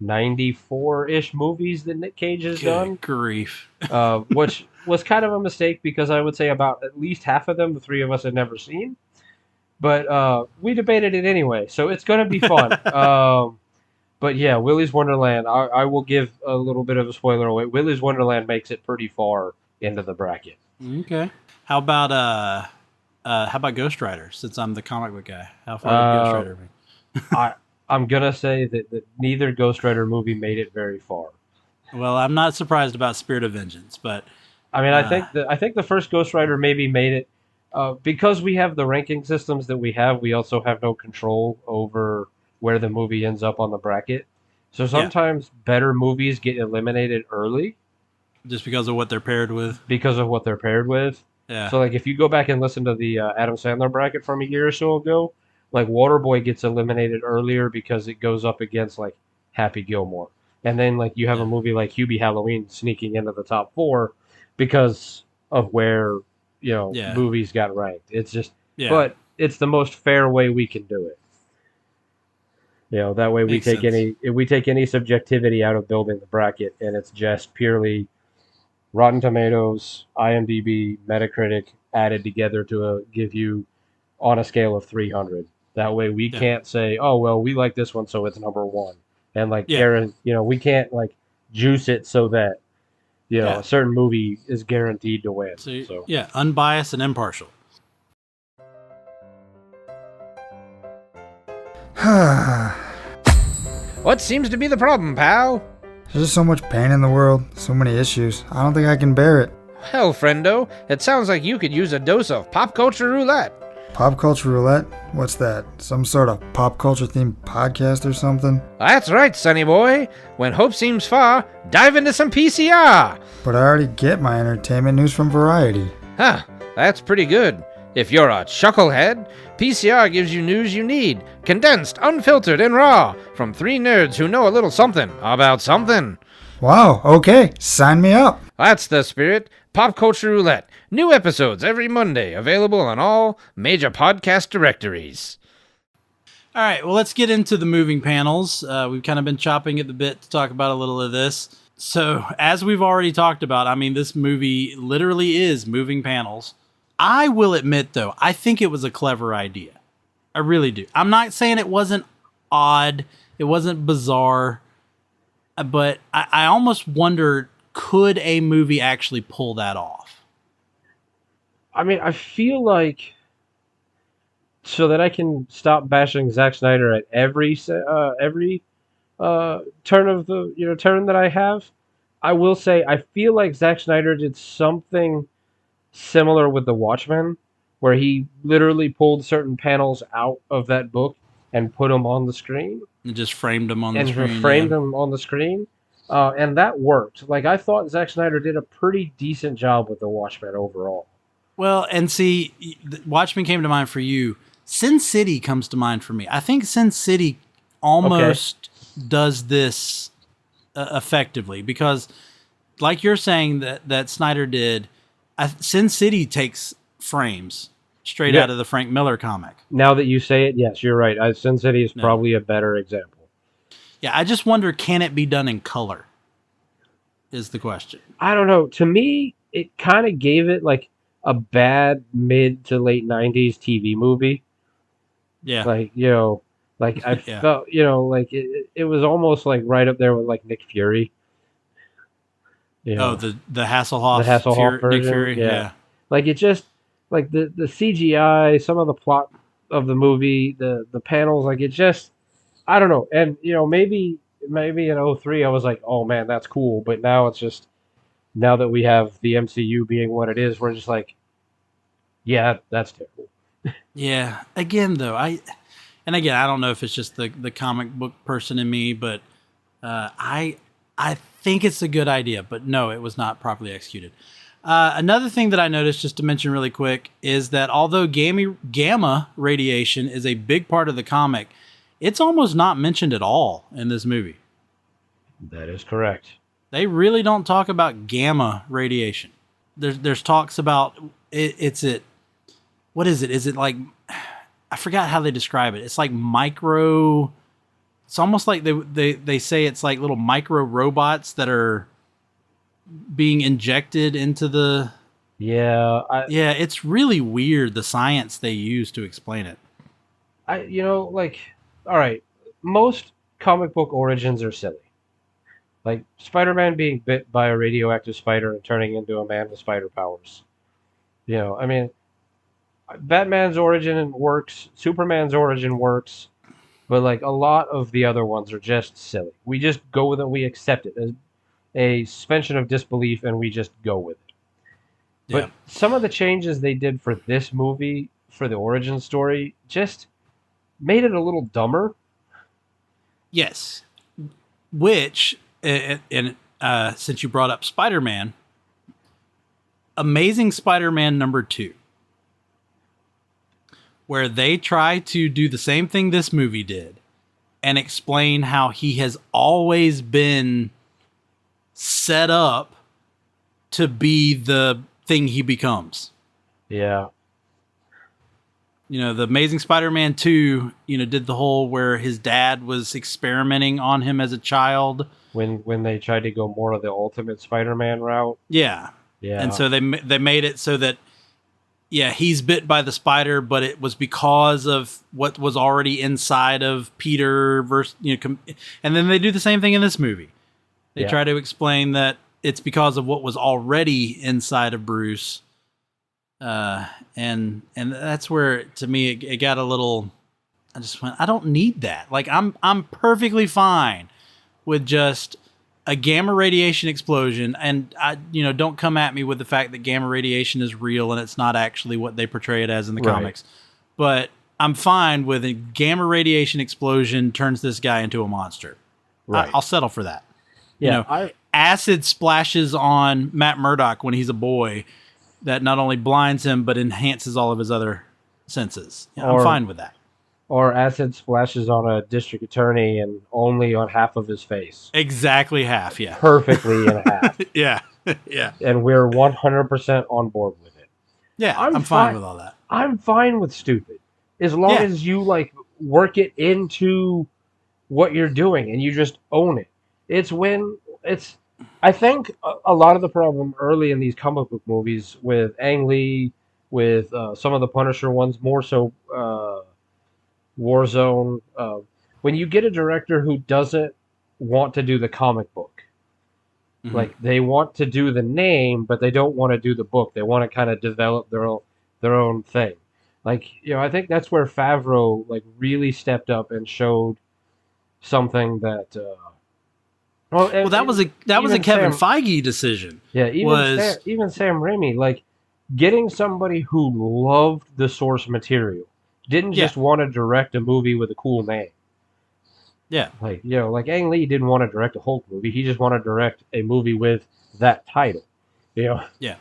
94-ish movies that Nick Cage has done. Grief. Which was kind of a mistake, because I would say about at least half of them the three of us had never seen. But we debated it anyway, so it's going to be fun. But yeah, Willy's Wonderland, I will give a little bit of a spoiler away. Willy's Wonderland makes it pretty far into the bracket. Okay. How about Ghost Rider, since I'm the comic book guy? How far did Ghost Rider make? I'm going to say that neither Ghost Rider movie made it very far. Well, I'm not surprised about Spirit of Vengeance, but... I mean, I think the first Ghost Rider maybe made it Because we have the ranking systems that we have, we also have no control over where the movie ends up on the bracket. So Yeah, sometimes better movies get eliminated early just because of what they're paired with. because of what they're paired with. Yeah, So like if you go back and listen to the Adam Sandler bracket from a year or so ago, like Waterboy gets eliminated earlier because it goes up against like Happy Gilmore, and then like you have a yeah, movie like Hubie Halloween sneaking into the top four because of where yeah, movies got ranked. It's just, yeah. but it's the most fair way we can do it. That way Makes sense. we take any subjectivity out of building the bracket, and it's just purely Rotten Tomatoes, IMDb, Metacritic added together to give you on a scale of 300. That way we Yeah, can't say, oh, well, we like this one, so it's number one. And like, yeah, we can't like juice it so that, yeah. a certain movie is guaranteed to win. So So, yeah, unbiased and impartial. There's What seems to be the problem, pal? just so much pain in the world, so many issues. I don't think I can bear it. Hell, friendo, it sounds like you could use a dose of pop culture roulette. Pop culture roulette? What's that? Some sort of pop culture themed podcast or something? That's right, sonny boy. When hope seems far, dive into some PCR. But I already get my entertainment news from Variety. Huh, that's pretty good. If you're a chucklehead, PCR gives you news you need, condensed, unfiltered, and raw, from three nerds who know a little something about something. Wow, okay, sign me up. That's the spirit. Pop Culture Roulette. New episodes every Monday, available on all major podcast directories. All right, well, let's get into the moving panels. We've kind of been chopping at the bit to talk about a little of this. So, as we've already talked about, I mean, this movie literally is moving panels. I will admit, though, I think it was a clever idea. I really do. I'm not saying it wasn't odd, it wasn't bizarre, but I almost wonder, could a movie actually pull that off? I mean, I feel like so that I can stop bashing Zack Snyder at every turn of the turn that I have. I will say I feel like Zack Snyder did something similar with The Watchmen, where he literally pulled certain panels out of that book and put them on the screen It just framed them on the and screen. framed Yeah. them on the screen. And that worked. Like I thought Zack Snyder did a pretty decent job with The Watchmen overall. Well, and see, Watchmen came to mind for you. Sin City comes to mind for me. I think Sin City almost does this effectively because, like you're saying that Snyder did, Sin City takes frames straight Yeah. out of the Frank Miller comic. Now that you say it, yes, you're right. Sin City is No. probably a better example. Yeah, I just wonder, can it be done in color? Is the question. I don't know. To me, it kind of gave it like a bad mid to late '90s TV movie. Yeah. Like like I Yeah. felt like it was almost like right up there with like Nick Fury. Oh, the Hasselhoff, The Hasselhoff Nick version, Fury. yeah. Yeah. Like it just like the CGI, some of the plot of the movie, the panels, like it just I don't know. And maybe in '03 I was like, "Oh man, that's cool." But now it's just now that we have the MCU being what it is, we're just like, "Yeah, that's terrible." Yeah. Again, though, I don't know if it's just the comic book person in me, but I think it's a good idea. But no, it was not properly executed. Another thing that I noticed, just to mention really quick, is that although gamma radiation is a big part of the comic, it's almost not mentioned at all in this movie. That is correct. They really don't talk about gamma radiation. There's talks about what is it? Is it like, I forgot how they describe it. It's like micro. It's almost like they say it's like little micro robots that are being injected into the. Yeah, Yeah, it's really weird, the science they use to explain it. like, all right, most comic book origins are silly. Like Spider-Man being bit by a radioactive spider and turning into a man with spider powers. I mean, Batman's origin works, Superman's origin works, but like a lot of the other ones are just silly. We just go with it, we accept it as a suspension of disbelief, and we just go with it. Yeah. But some of the changes they did for this movie, for the origin story, just made it a little dumber. Yes. Which, and since you brought up Spider-Man, Amazing Spider-Man #2, where they try to do the same thing this movie did and explain how he has always been set up to be the thing he becomes. Yeah. You know, the Amazing Spider-Man 2, did the whole where his dad was experimenting on him as a child. When they tried to go more of the Ultimate Spider-Man route. Yeah. Yeah. And so they made it so that, yeah, he's bit by the spider, but it was because of what was already inside of Peter versus, and then they do the same thing in this movie. They try to explain that it's because of what was already inside of Bruce. And that's where, to me, it got a little, I just went, I don't need that. Like, I'm perfectly fine with just a gamma radiation explosion, and don't come at me with the fact that gamma radiation is real and it's not actually what they portray it as in the comics. But I'm fine with a gamma radiation explosion turns this guy into a monster. Right. I'll settle for that. Yeah. Acid splashes on Matt Murdock when he's a boy that not only blinds him but enhances all of his other senses. I'm fine with that. Or acid splashes on a district attorney and only on half of his face. Exactly half, yeah. Perfectly in half. Yeah. Yeah. And we're 100% on board with it. Yeah, I'm fine with all that. I'm fine with stupid. As long as you work it into what you're doing and you just own it. I think a lot of the problem early in these comic book movies with Ang Lee, with some of the Punisher ones, more so Warzone, when you get a director who doesn't want to do the comic book, like they want to do the name, but they don't want to do the book. They want to kind of develop their own thing. Like, I think that's where Favreau really stepped up and showed something that. That was a Kevin Feige decision. Yeah, even Sam Raimi, getting somebody who loved the source material, didn't just want to direct a movie with a cool name. Yeah. Ang Lee didn't want to direct a Hulk movie. He just wanted to direct a movie with that title. Yeah. Yeah.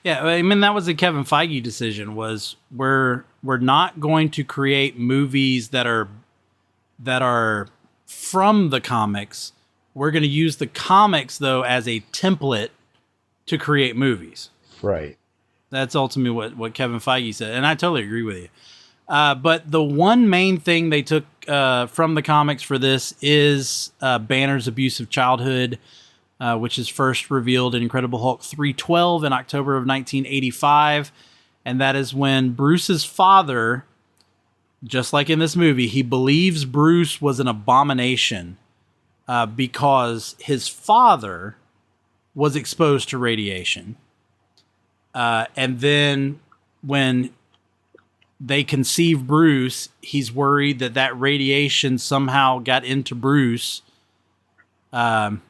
Yeah, I mean, that was a Kevin Feige decision, was we're not going to create movies that are from the comics. We're going to use the comics, though, as a template to create movies. Right. That's ultimately what Kevin Feige said, and I totally agree with you. But the one main thing they took from the comics for this is Banner's abusive childhood, which is first revealed in Incredible Hulk 312 in October of 1985. And that is when Bruce's father, just like in this movie, he believes Bruce was an abomination because his father was exposed to radiation. And then when they conceive Bruce, he's worried that radiation somehow got into Bruce. And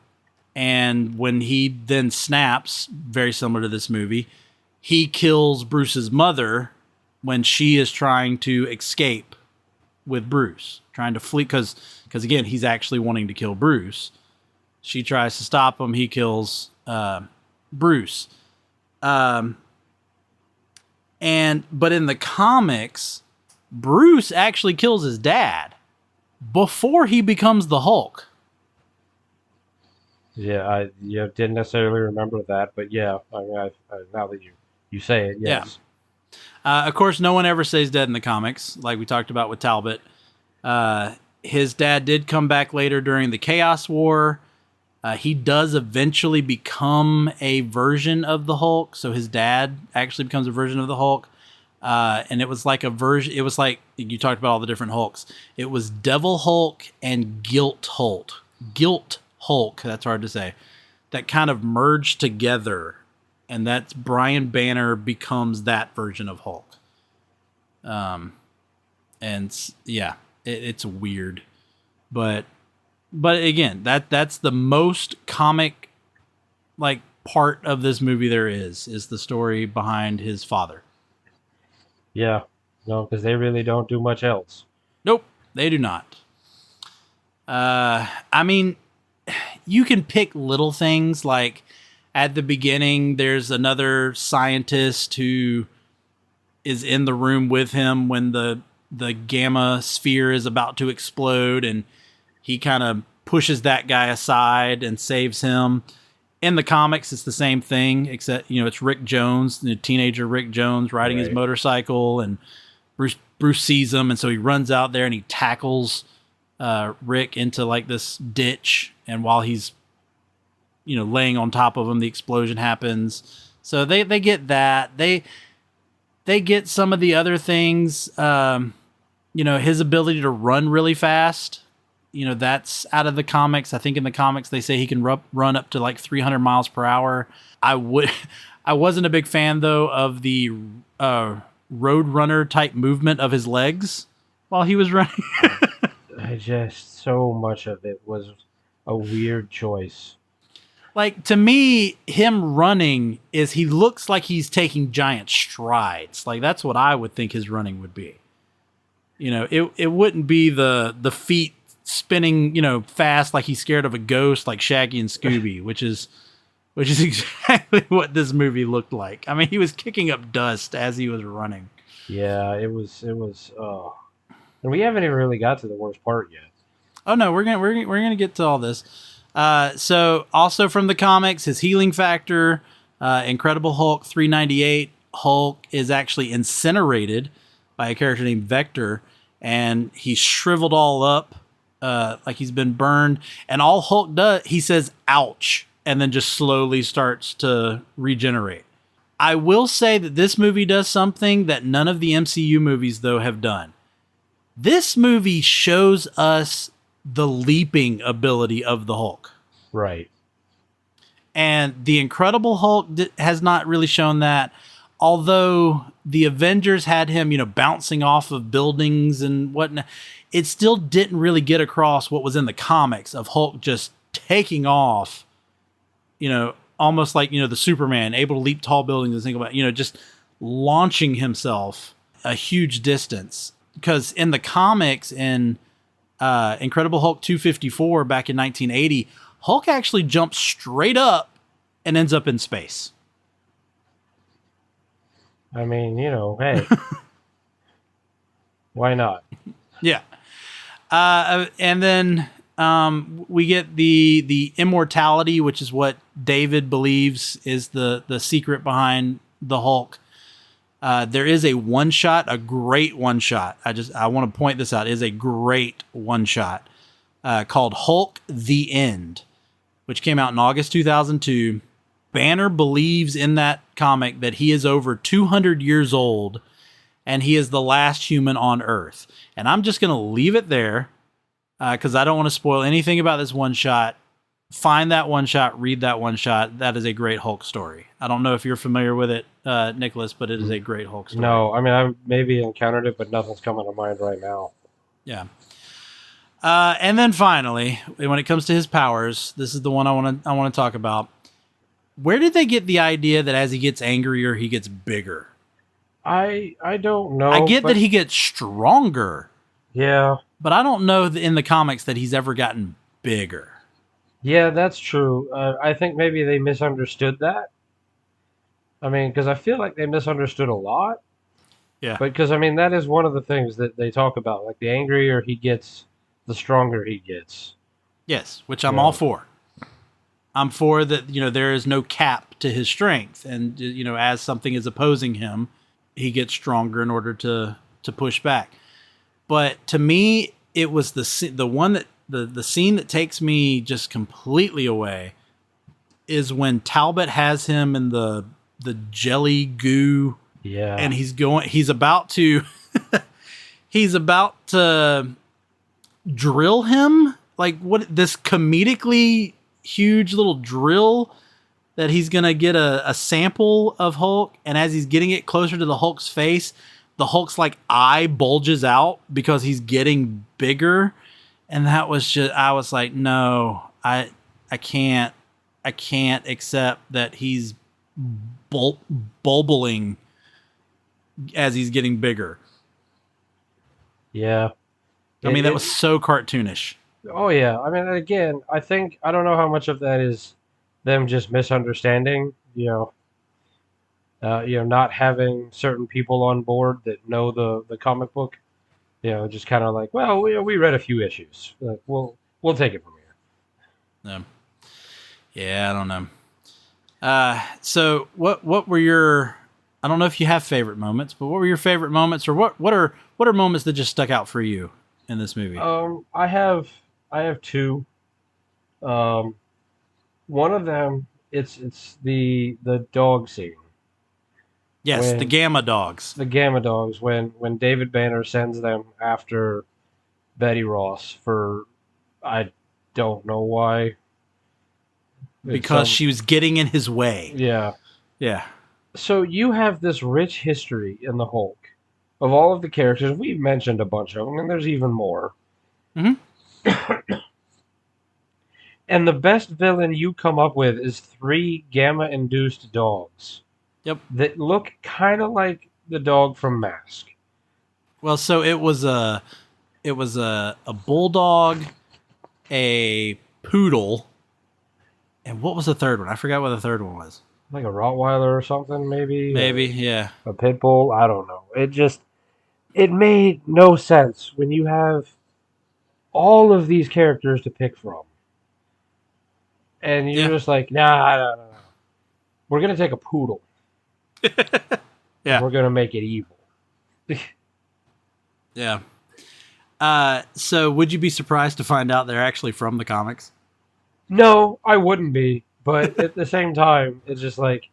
when he then snaps, very similar to this movie, he kills Bruce's mother when she is trying to escape with Bruce, trying to flee, because again, he's actually wanting to kill Bruce. She tries to stop him. He kills Bruce. But in the comics, Bruce actually kills his dad before he becomes the Hulk. Yeah, I didn't necessarily remember that, but yeah, I mean, now that you say it, yes. Yeah. Of course, no one ever stays dead in the comics, like we talked about with Talbot. His dad did come back later during the Chaos War. He does eventually become a version of the Hulk, so his dad actually becomes a version of the Hulk. And it was like a version. It was like you talked about all the different Hulks. It was Devil Hulk and Guilt Hulk. Guilt Hulk, that's hard to say, that kind of merged together, and that's Brian Banner becomes that version of Hulk. And yeah, it's weird, but again, that's the most comic, part of this movie there is the story behind his father. Yeah. No, because they really don't do much else. Nope, they do not. I mean, you can pick little things like at the beginning, there's another scientist who is in the room with him when the gamma sphere is about to explode, and he kind of pushes that guy aside and saves him. In the comics, it's the same thing, except, it's Rick Jones, the teenager Rick Jones, riding his motorcycle, and Bruce sees him, and so he runs out there and he tackles Rick into like this ditch, and while he's laying on top of him, the explosion happens. So they get that. They get some of the other things. His ability to run really fast. That's out of the comics. I think in the comics they say he can run up to like 300 miles per hour. I wasn't a big fan though of the Roadrunner type movement of his legs while he was running. So much of it was a weird choice. Like, to me, him running he looks like he's taking giant strides. Like, that's what I would think his running would be. It wouldn't be the feet spinning, fast like he's scared of a ghost like Shaggy and Scooby, which is exactly what this movie looked like. I mean, he was kicking up dust as he was running. Yeah, it was and we haven't even really got to the worst part yet. Oh no, we're gonna get to all this. So also from the comics, his healing factor, Incredible Hulk 398, Hulk is actually incinerated by a character named Vector, and he's shriveled all up, like he's been burned. And all Hulk does, he says, "Ouch," and then just slowly starts to regenerate. I will say that this movie does something that none of the MCU movies, though, have done. This movie shows us the leaping ability of the Hulk. Right. And the Incredible Hulk has not really shown that. Although the Avengers had him, bouncing off of buildings and whatnot, it still didn't really get across what was in the comics of Hulk just taking off, almost like, the Superman, able to leap tall buildings and think about, just launching himself a huge distance. Because in the comics, in Incredible Hulk 254 back in 1980, Hulk actually jumps straight up and ends up in space. I mean, hey, why not? Yeah. And then we get the immortality, which is what David believes is the secret behind the Hulk. There is a one-shot, a great one-shot. I want to point this out. It is a great one-shot called Hulk: The End, which came out in August 2002. Banner believes in that comic that he is over 200 years old and he is the last human on Earth. And I'm just going to leave it there because I don't want to spoil anything about this one-shot. Find that one-shot, read that one-shot. That is a great Hulk story. I don't know if you're familiar with it, Nicholas, but it is a great Hulk story. No, I mean, I've maybe encountered it, but nothing's coming to mind right now. Yeah. And then finally, when it comes to his powers, this is the one I want to talk about. Where did they get the idea that as he gets angrier, he gets bigger? I don't know. I get that he gets stronger. Yeah. But I don't know in the comics that he's ever gotten bigger. Yeah, that's true. I think maybe they misunderstood that. I mean, because I feel like they misunderstood a lot. Yeah. Because, I mean, that is one of the things that they talk about. Like, the angrier he gets, the stronger he gets. Yes, which I'm all for. I'm for that, there is no cap to his strength. And, as something is opposing him, he gets stronger in order to push back. But to me, it was the one that the scene that takes me just completely away is when Talbot has him in the jelly goo. Yeah. And he's about to drill him, like this comedically huge little drill that he's going to get a sample of Hulk. And as he's getting it closer to the Hulk's face, the Hulk's like eye bulges out because he's getting bigger. And that was just, I was like, no, I can't I can't accept that he's bulbling as he's getting bigger. Yeah. I mean, that was so cartoonish. Oh yeah. I mean, again, I don't know how much of that is them just misunderstanding. Not having certain people on board that know the comic book. Just kind of like, well, we read a few issues. Like, we'll take it from here. Yeah, I don't know. So what were your? I don't know if you have favorite moments, but what were your favorite moments, or what are moments that just stuck out for you in this movie? I have two. One of them, it's the dog scene. Yes, the Gamma Dogs. The Gamma Dogs, when David Banner sends them after Betty Ross for, I don't know why. Because she was getting in his way. Yeah. Yeah. So you have this rich history in the Hulk of all of the characters. We've mentioned a bunch of them, and there's even more. Mm-hmm. And the best villain you come up with is 3 gamma-induced dogs. Yep. That look kind of like the dog from Mask. Well, so it was a bulldog, a poodle, and what was the third one? I forgot what the third one was. Like a Rottweiler or something, maybe? Maybe, yeah. A pit bull? I don't know. It made no sense when you have all of these characters to pick from. And you're just like, nah, no. We're going to take a poodle. Yeah. We're going to make it evil. Yeah. So would you be surprised to find out they're actually from the comics? No, I wouldn't be. But at the same time, it's just like,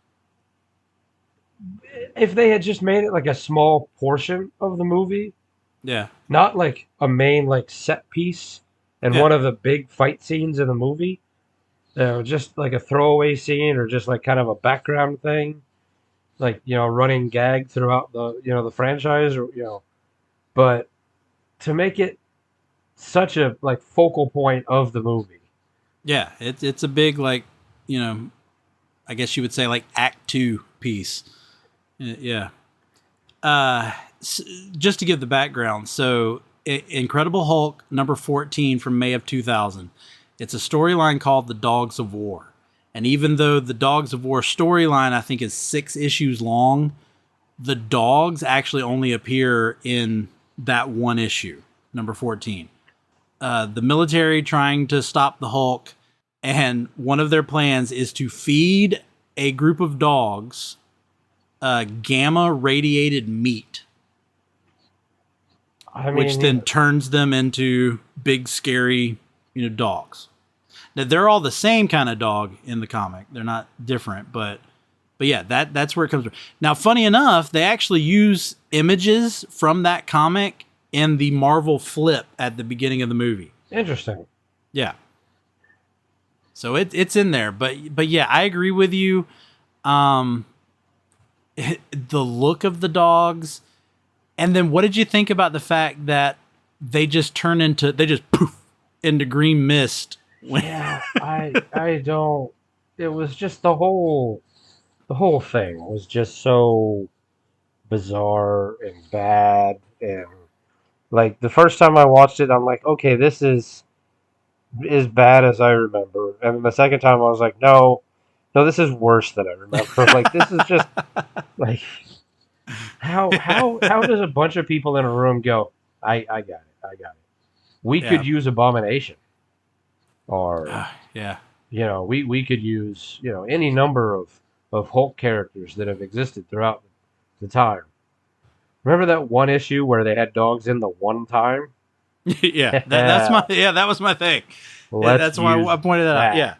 if they had just made it like a small portion of the movie, yeah, not like a main like set piece and one of the big fight scenes in the movie, just like a throwaway scene or just like kind of a background thing, like running gag throughout the franchise, or but to make it such a like focal point of the movie. Yeah, it's a big like I guess you would say like Act 2 piece. Yeah. Just to give the background, so Incredible Hulk number 14 from May of 2000. It's a storyline called The Dogs of War. And even though the Dogs of War storyline, I think, is 6 issues long, the dogs actually only appear in that one issue, number 14. The military trying to stop the Hulk, and one of their plans is to feed a group of dogs gamma radiated meat, which then turns them into big, scary, dogs. Now, they're all the same kind of dog in the comic. They're not different, but yeah, that's where it comes from. Now, funny enough, they actually use images from that comic in the Marvel flip at the beginning of the movie. Interesting. Yeah. So it's in there, but yeah, I agree with you. The look of the dogs, and then what did you think about the fact that they just poof into green mist? Yeah, I don't. It was just the whole thing was just so bizarre and bad, and like the first time I watched it, I'm like, okay, this is as bad as I remember, and the second time I was like, no, this is worse than I remember. Like this is just like how does a bunch of people in a room go, I got it. We could use Abomination, or yeah, we could use any number of Hulk characters that have existed throughout the time. Remember that one issue where they had dogs in the one time? yeah, that was my thing. That's why I pointed that out. Yeah,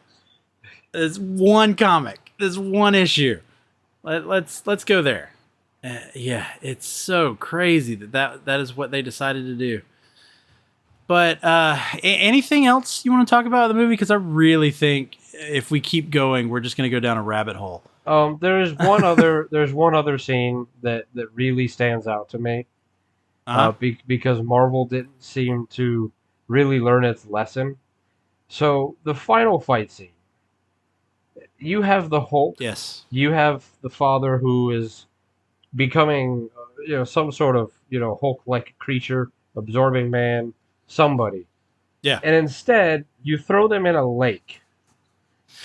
it's one comic, this one issue. Let's go there. Yeah, it's so crazy that is what they decided to do. But anything else you want to talk about the movie? Because I really think if we keep going, we're just going to go down a rabbit hole. There's one other scene that really stands out to me, because Marvel didn't seem to really learn its lesson. So the final fight scene, you have the Hulk. Yes. You have the father who is becoming, some sort of, Hulk-like creature, absorbing man, somebody. Yeah. And instead, you throw them in a lake.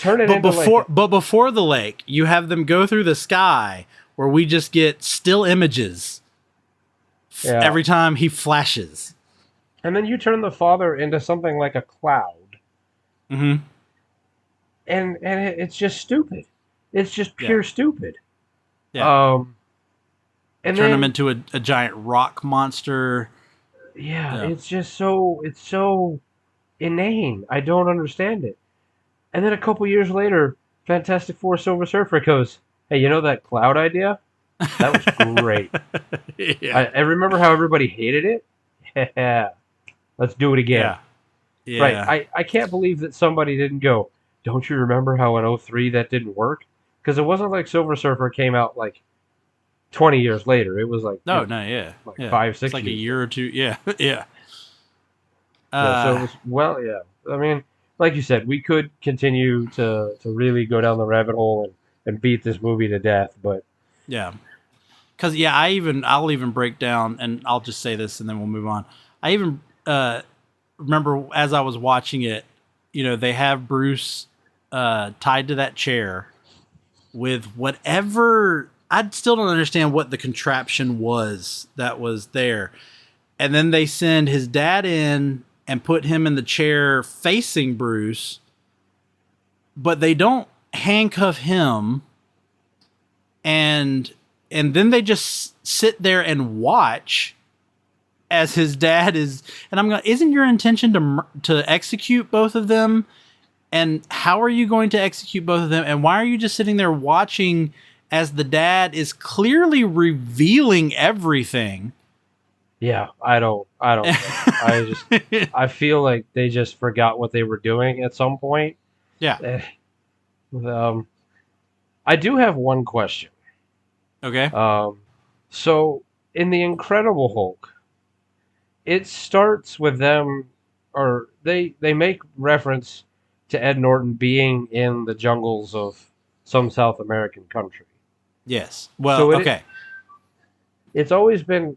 Turn it But into like before the lake, you have them go through the sky where we just get still images yeah. every time he flashes. And then you turn the father into something like a cloud. Mm-hmm. And it's just stupid. It's just Yeah. pure stupid. Yeah. And Turn then him into a giant rock monster. yeah, Yeah. it's so inane. I don't understand it. And then a couple years later, Fantastic Four Silver Surfer goes, "Hey, you know that cloud idea? That was great. Yeah. I remember how everybody hated it. Yeah, let's do it again." Yeah. Yeah. Right. I can't believe that somebody didn't go, "Don't you remember how in '03 that didn't work?" Because it wasn't like Silver Surfer came out like 20 years later. It was like, No, yeah. like Yeah. 5, 6 It's like a years year or two. Yeah. Yeah. Yeah, so it was, well, yeah. I mean, like you said, we could continue to really go down the rabbit hole and beat this movie to death, but Yeah. Because I'll even break down, and I'll just say this, and then we'll move on. I even remember as I was watching it, they have Bruce tied to that chair with whatever. I still don't understand what the contraption was that was there, and then they send his dad in and put him in the chair facing Bruce, but they don't handcuff him, and then they just sit there and watch as his dad is. And I'm going, isn't your intention to execute both of them? And how are you going to execute both of them? And why are you just sitting there watching as the dad is clearly revealing everything? yeah, I don't I feel like they just forgot what they were doing at some point. Yeah. Um, I do have one question. Okay. So in the Incredible Hulk, it starts with them, or they make reference to Ed Norton being in the jungles of some South American country. Yes. Well, So okay. it's always been,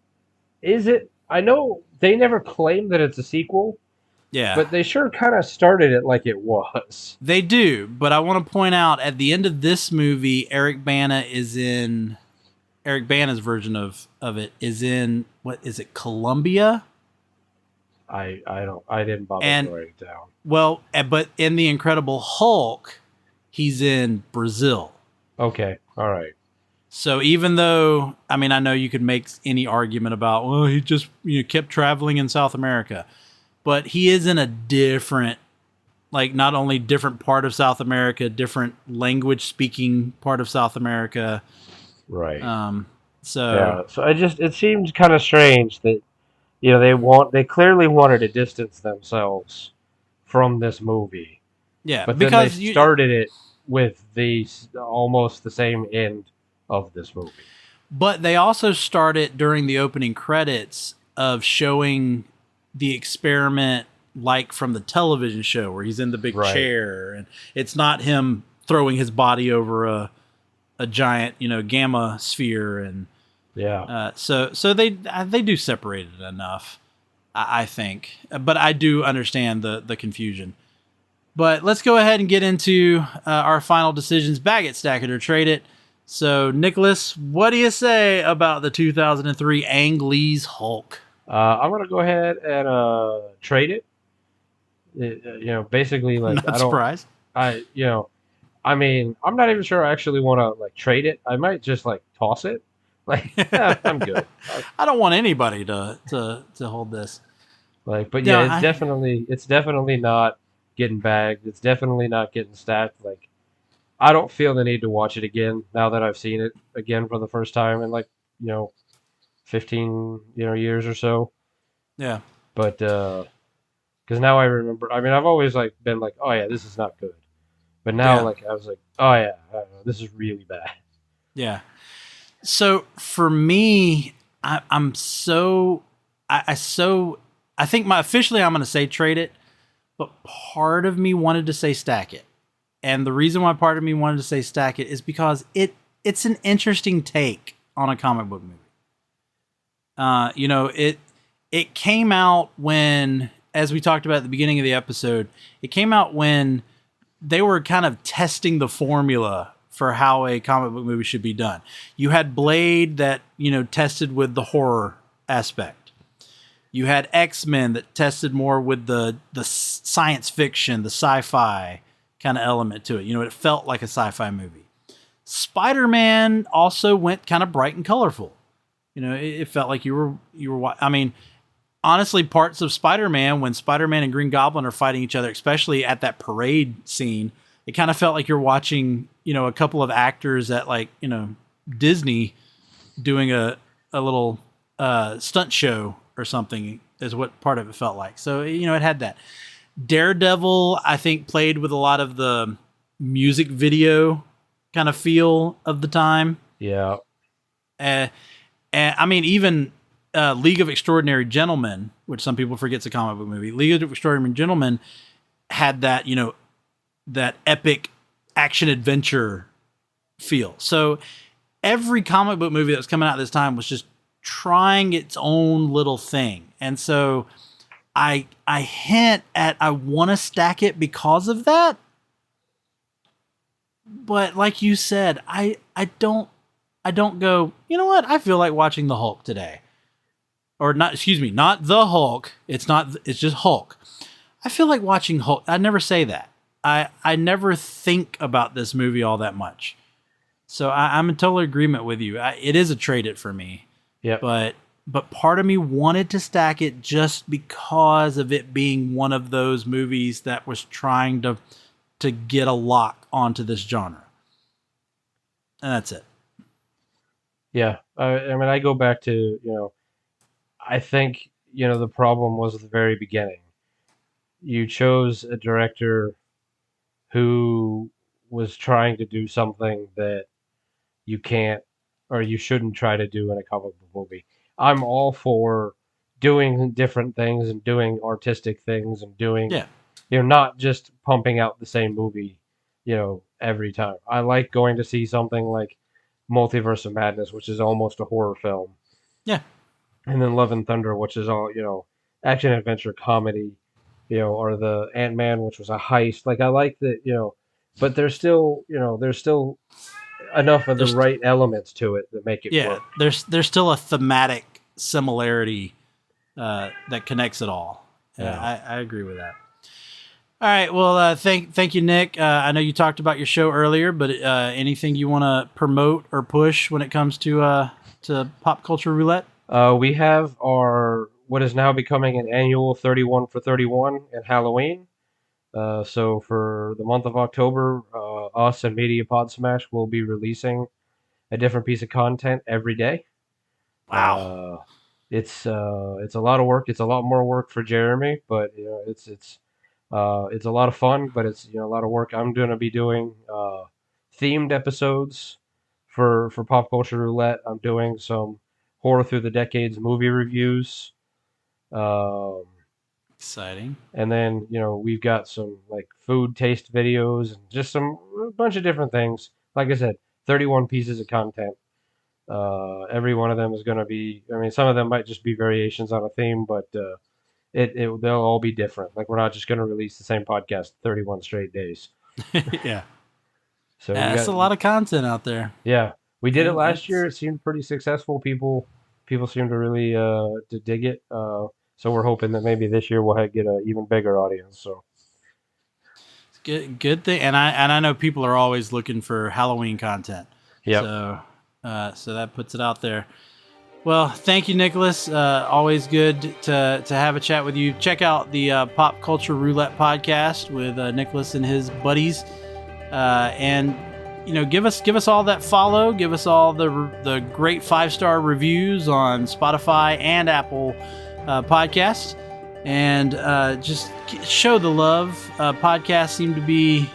is it? I know they never claim that it's a sequel, Yeah. but they sure kind of started it like it was. They do, but I want to point out at the end of this movie, Eric Bana's version of it is in, what is it, Colombia? I didn't bother And writing it down. well, but in the Incredible Hulk, he's in Brazil. Okay, all right. So even though, I mean, I know you could make any argument about, well, he just kept traveling in South America, but he is in a different, like, not only different part of South America, different language speaking part of South America. Right. So Yeah. So it seemed kind of strange that they clearly wanted to distance themselves from this movie, yeah, but then because they started it with almost the same end of this movie. but they also started during the opening credits of showing the experiment, like from the television show where he's in the big Right. chair, and it's not him throwing his body over a giant gamma sphere, and Yeah. so they do separate it enough, I think, but I do understand the confusion. But let's go ahead and get into our final decisions. Bag it, stack it, or trade it. So, Nicholas, what do you say about the 2003 Ang Lee's Hulk? I'm gonna go ahead and trade it. Basically, like Not surprised. I mean, I'm not even sure I actually want to like trade it. I might just like toss it. Like, I'm good. I don't want anybody to hold this. Like, but Yeah, yeah, it's definitely not getting bagged. It's definitely not getting stacked. Like, I don't feel the need to watch it again now that I've seen it again for the first time in like 15 years or so. Yeah. But because now I remember. I mean, I've always like been like, oh yeah, this is not good. But now Yeah. like I was like, oh yeah, this is really bad. Yeah. So for me, I think officially I'm going to say trade it, but part of me wanted to say stack it. And the reason why part of me wanted to say stack it is because it's an interesting take on a comic book movie. It came out when, as we talked about at the beginning of the episode, it came out when they were kind of testing the formula for how a comic book movie should be done. You had Blade that, tested with the horror aspect. You had X-Men that tested more with the science fiction, the sci-fi kind of element to it. It felt like a sci-fi movie. Spider-Man also went kind of bright and colorful. It felt like you were. I mean, honestly, parts of Spider-Man, when Spider-Man and Green Goblin are fighting each other, especially at that parade scene, it kind of felt like you're watching, a couple of actors at Disney doing a little stunt show or something, is what part of it felt like. So, it had that. Daredevil, I think, played with a lot of the music video kind of feel of the time. Yeah. And I mean, even League of Extraordinary Gentlemen, which some people forget's a comic book movie, League of Extraordinary Gentlemen had that, that epic action adventure feel. So every comic book movie that was coming out this time was just trying its own little thing. And so I hint at, I want to stack it because of that. But like you said, I don't go, you know what? I feel like watching the Hulk today. Or not, excuse me, not the Hulk. It's just Hulk. I feel like watching Hulk. I never say that. I never think about this movie all that much. So I'm in total agreement with you. It is a trade it for me. Yeah. But part of me wanted to stack it just because of it being one of those movies that was trying to get a lock onto this genre. And that's it. Yeah. I mean, I go back to, I think, the problem was at the very beginning. You chose a director who was trying to do something that you can't or you shouldn't try to do in a comic book movie. I'm all for doing different things and doing artistic things and doing, not just pumping out the same movie, every time. I like going to see something like Multiverse of Madness, which is almost a horror film. Yeah. And then Love and Thunder, which is all, action adventure comedy, or the Ant-Man, which was a heist. Like, I like that, but there's still enough of the right elements to it that make it work. There's still a thematic similarity that connects it all. Yeah, I agree with that. All right, well, thank you, Nick. I know you talked about your show earlier, but anything you want to promote or push when it comes to Pop Culture Roulette? We have our what is now becoming an annual 31 for 31 and Halloween. So for the month of October, us and Media Pod Smash will be releasing a different piece of content every day. Wow. It's a lot of work. It's a lot more work for Jeremy, but it's a lot of fun, but it's a lot of work. I'm going to be doing themed episodes for Pop Culture Roulette. I'm doing some Horror Through the Decades movie reviews. Exciting. And then, we've got some like food taste videos and just a bunch of different things. Like I said, 31 pieces of content. Every one of them is going to be, some of them might just be variations on a theme, but they'll all be different. Like, we're not just going to release the same podcast 31 straight days. Yeah. So that's a lot of content out there. Yeah. We did it last year. It seemed pretty successful. People seem to really to dig it. So we're hoping that maybe this year we'll get an even bigger audience. So good thing, and I know people are always looking for Halloween content. Yeah. So that puts it out there. Well, thank you, Nicholas. Always good to have a chat with you. Check out the Pop Culture Roulette podcast with Nicholas and his buddies, and give us all that follow. Give us all the great 5-star reviews on Spotify and Apple Podcasts, and just show the love. Podcasts seem to be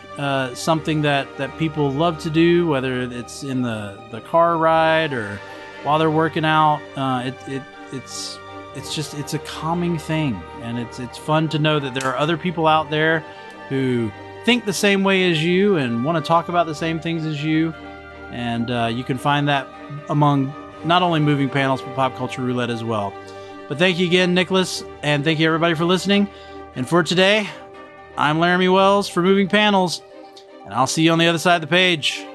something that people love to do, whether it's in the car ride or while they're working out. It's a calming thing, and it's fun to know that there are other people out there who think the same way as you and want to talk about the same things as you. And you can find that among not only Moving Panels, but Pop Culture Roulette as well. But thank you again, Nicholas, and thank you everybody for listening. And for today, I'm Laramie Wells for Moving Panels, and I'll see you on the other side of the page.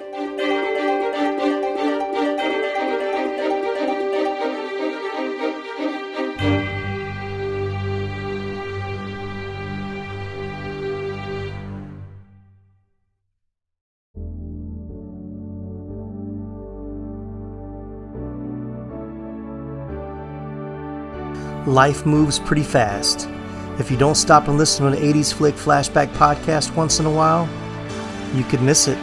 Life moves pretty fast. If you don't stop and listen to an 80s Flick Flashback podcast once in a while, you could miss it.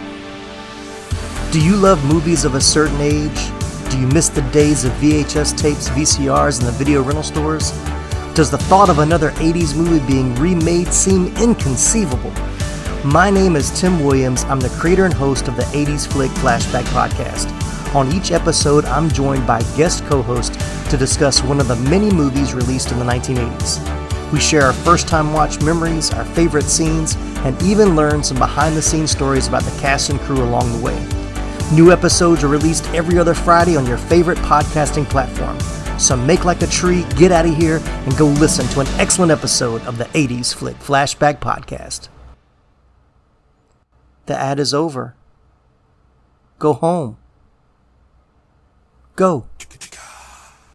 Do you love movies of a certain age? Do you miss the days of VHS tapes, VCRs, and the video rental stores? Does the thought of another 80s movie being remade seem inconceivable? My name is Tim Williams. I'm the creator and host of the 80s Flick Flashback podcast. On each episode, I'm joined by guest co-hosts to discuss one of the many movies released in the 1980s. We share our first-time watch memories, our favorite scenes, and even learn some behind-the-scenes stories about the cast and crew along the way. New episodes are released every other Friday on your favorite podcasting platform. So make like a tree, get out of here, and go listen to an excellent episode of the 80s Flick Flashback podcast. The ad is over. Go home. Go.